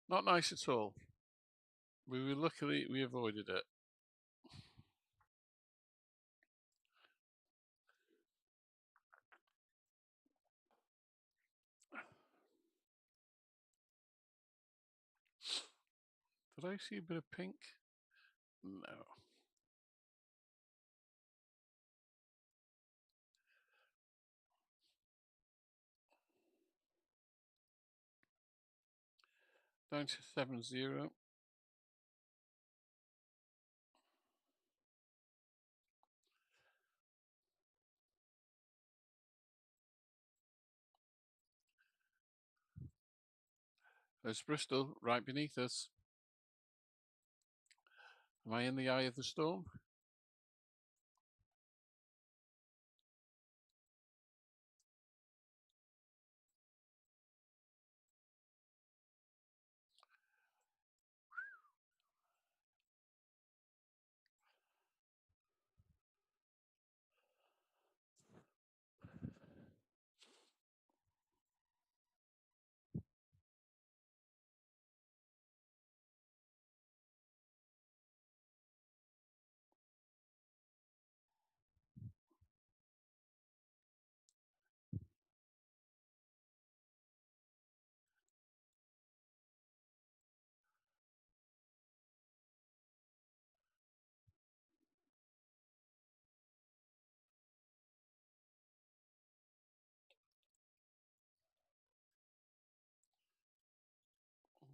Not nice at all. We avoided it. Did I see a bit of pink? No. Down to 70. There's Bristol right beneath us. Am I in the eye of the storm?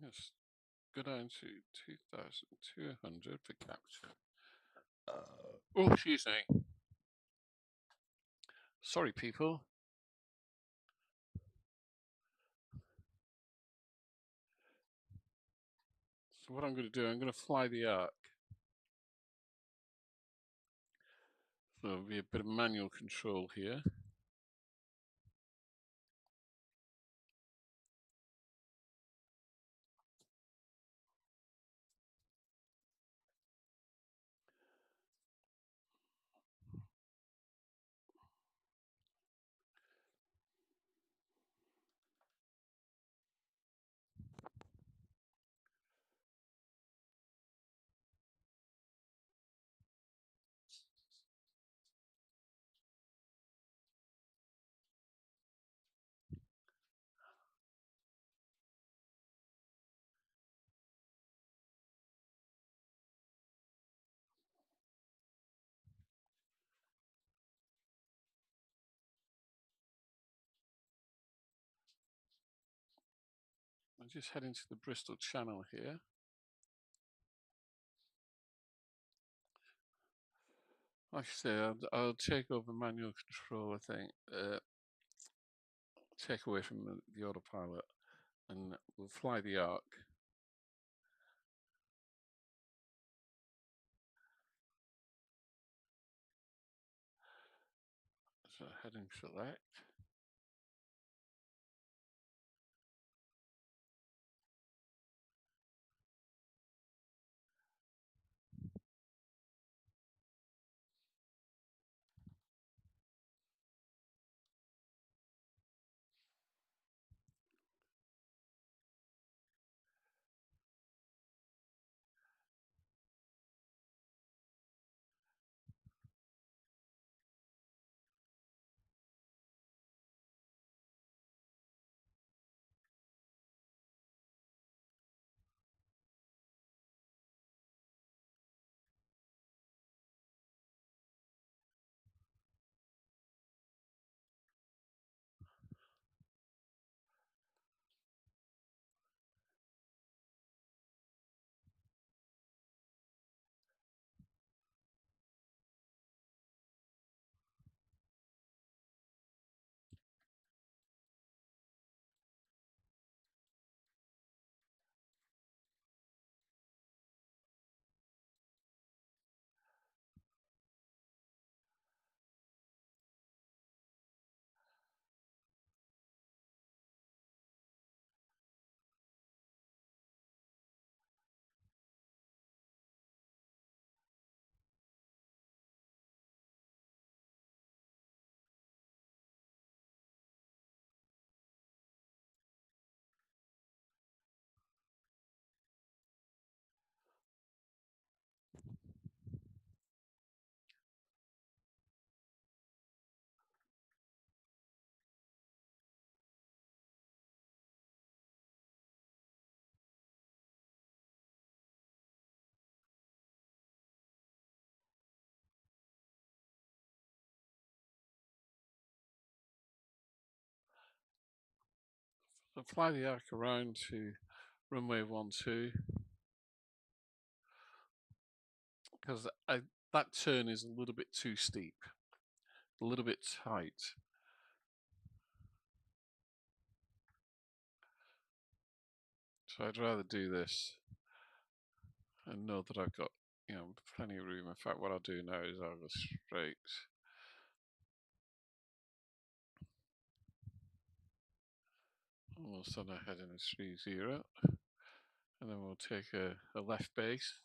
Yes. Go down to 2,200 for capture. Oh, excuse me. Sorry, people. So what I'm going to do, I'm going to fly the arc. So there'll be a bit of manual control here. I'm just heading to the Bristol Channel here. Like I say, I'll take over manual control, I think. Take away from the autopilot, and we'll fly the arc. So heading select. So fly the arc around to runway 12 because that turn is a little bit too steep, a little bit tight. So I'd rather do this and know that I've got, plenty of room. In fact, what I'll do now is I'll go straight. All of a sudden I head in a 3-0, and then we'll take a left base.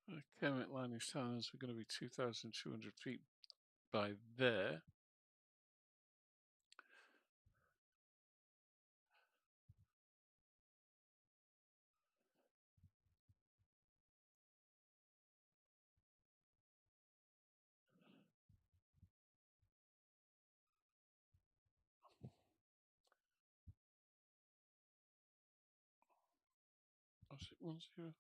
The Kermit line is telling us we're going to be 2,200 feet by there. Was it 10?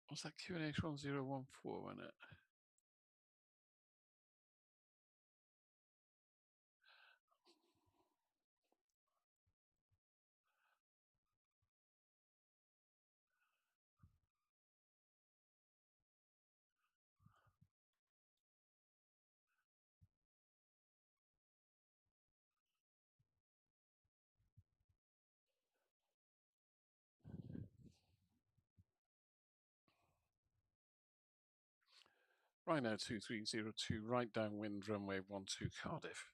Was that QNH 1014, wasn't it? Right now, 2302, right downwind, runway 12 Cardiff.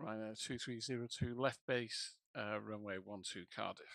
Right now, 2302, left base, runway 12 Cardiff.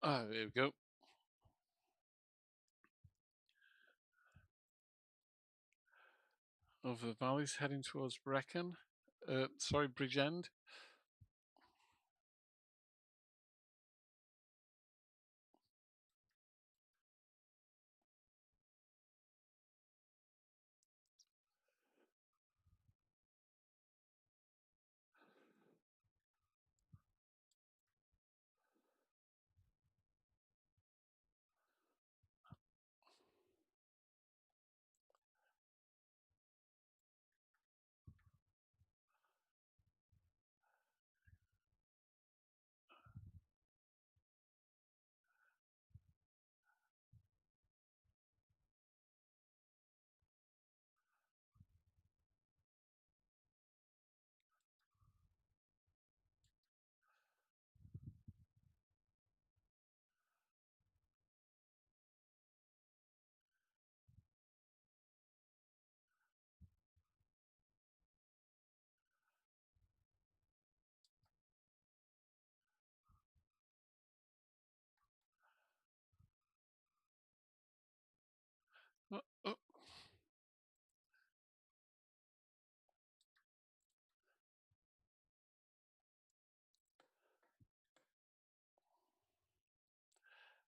Ah, there we go. Over the valleys, heading towards Brecon. Bridgend.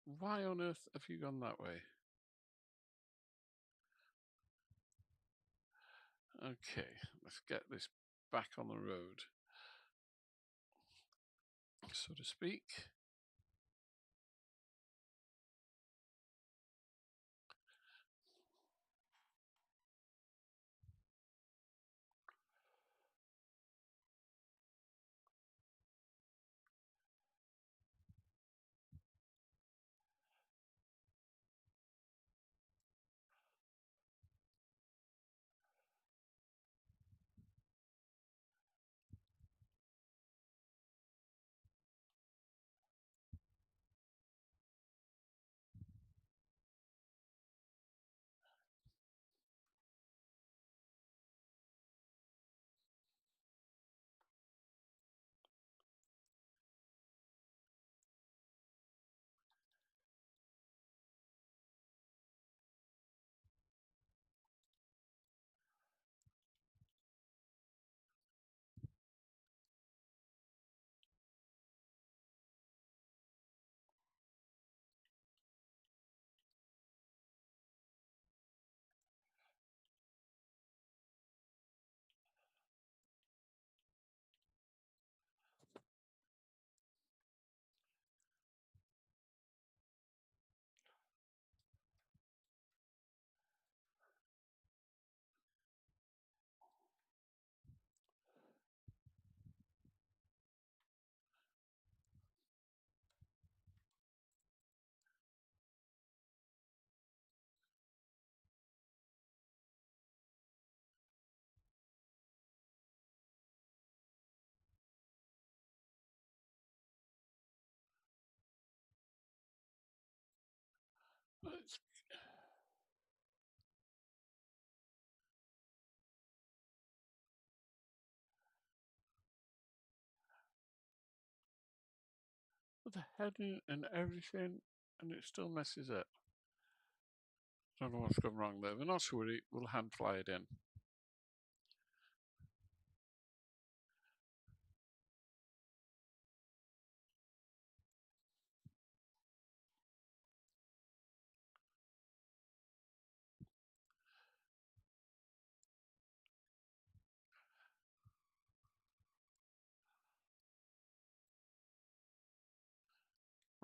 Why on earth have you gone that way? Okay, let's get this back on the road, so to speak. What the heading and everything, and it still messes up. Don't know what's gone wrong there, but not to worry, we'll hand fly it in.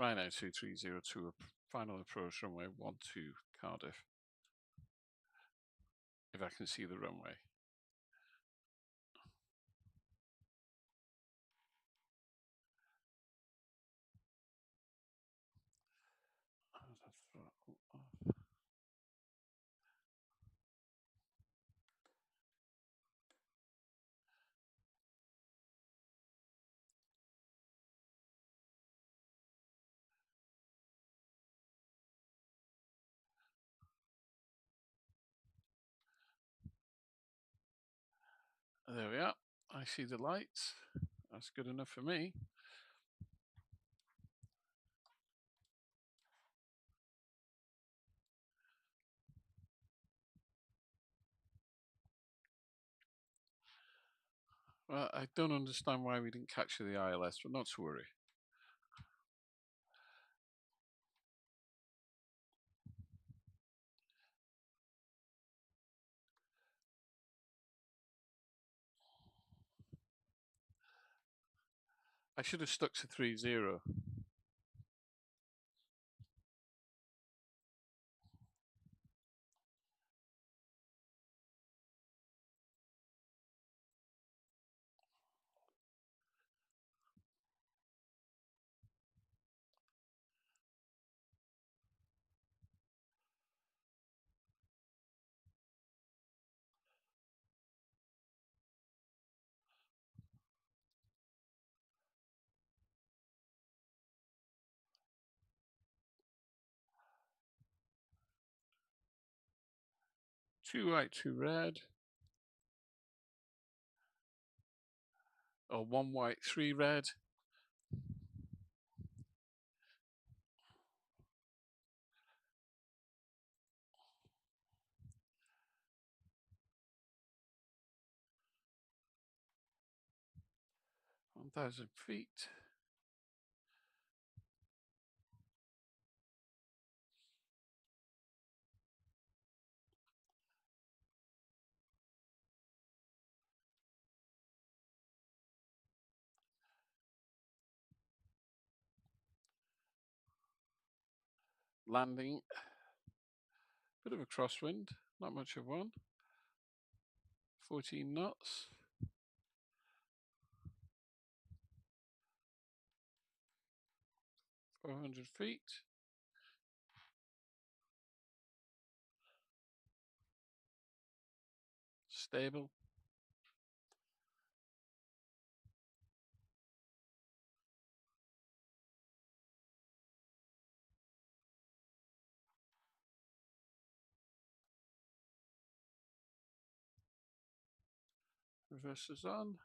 Rhino 2302, final approach runway 12 Cardiff. If I can see the runway. There we are. I see the lights. That's good enough for me. Well, I don't understand why we didn't capture the ILS, but not to worry. I should have stuck to 3-0. Two white, two red. Or one white, three red. (1,000 feet). landing. Bit of a crosswind, not much of one. 14 knots. $400 feet. Stable. Reverses on.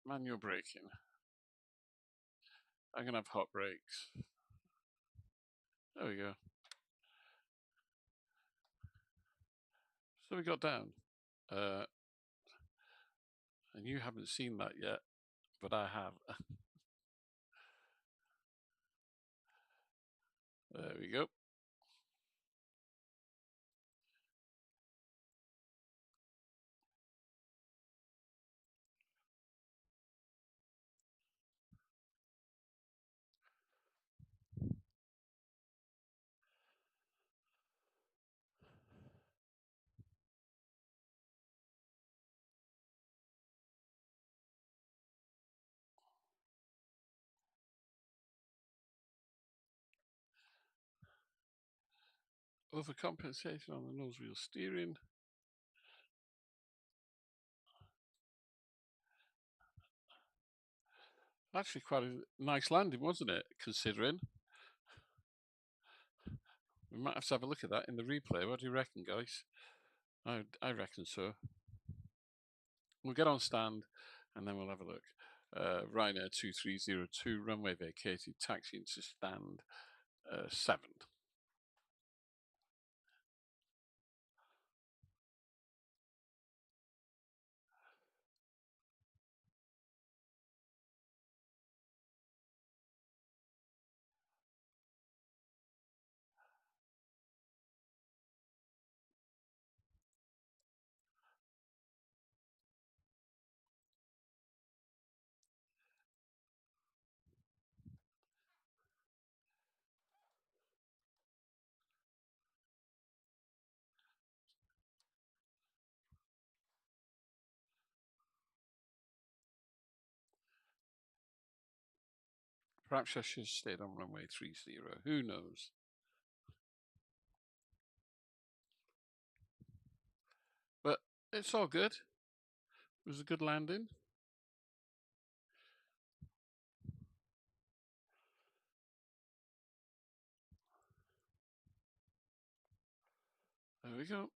Manual braking. I'm going to have hot brakes. There we go. So we got down. And you haven't seen that yet, but I have. There we go. Overcompensation on the nose wheel steering. Actually quite a nice landing, wasn't it, considering? We might have to have a look at that in the replay. What do you reckon, guys? I reckon so. We'll get on stand and then we'll have a look. Ryanair 2302, runway vacated, taxiing to stand 7. Perhaps I should have stayed on runway 30. Who knows? But it's all good. It was a good landing. There we go.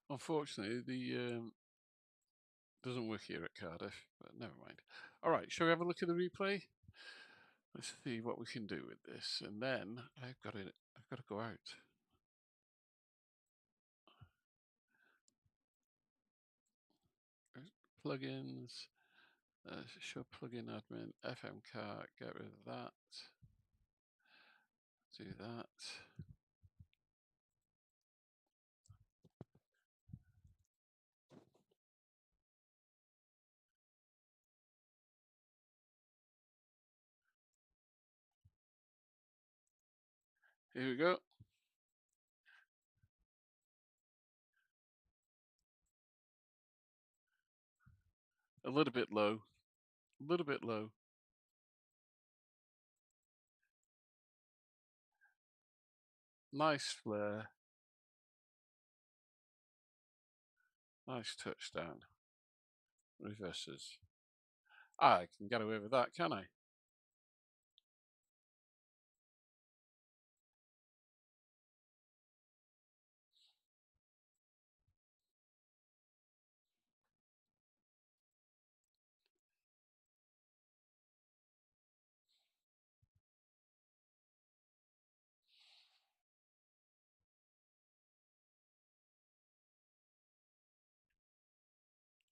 Unfortunately, the doesn't work here at Cardiff, but never mind. All right, shall we have a look at the replay? Let's see what we can do with this, and then I've got to go out. Plugins, show plugin admin, FM car, get rid of that. Do that. Here we go. A little bit low. A little bit low. Nice flare. Nice touchdown. Reverses. I can get away with that, can I?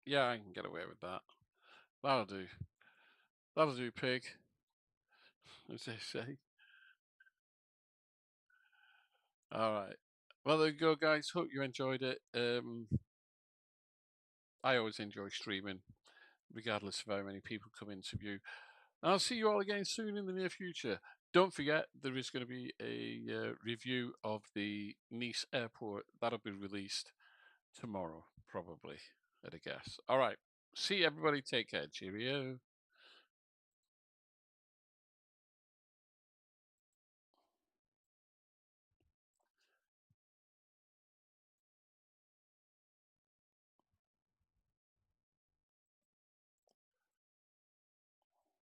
Yeah, I can get away with that. That'll do. That'll do, pig, as they say. All right. Well, there you go, guys. Hope you enjoyed it. I always enjoy streaming, regardless of how many people come into view. I'll see you all again soon in the near future. Don't forget, there is going to be a review of the Nice airport. That'll be released tomorrow, probably, at a guess. All right. See everybody. Take care. Cheerio.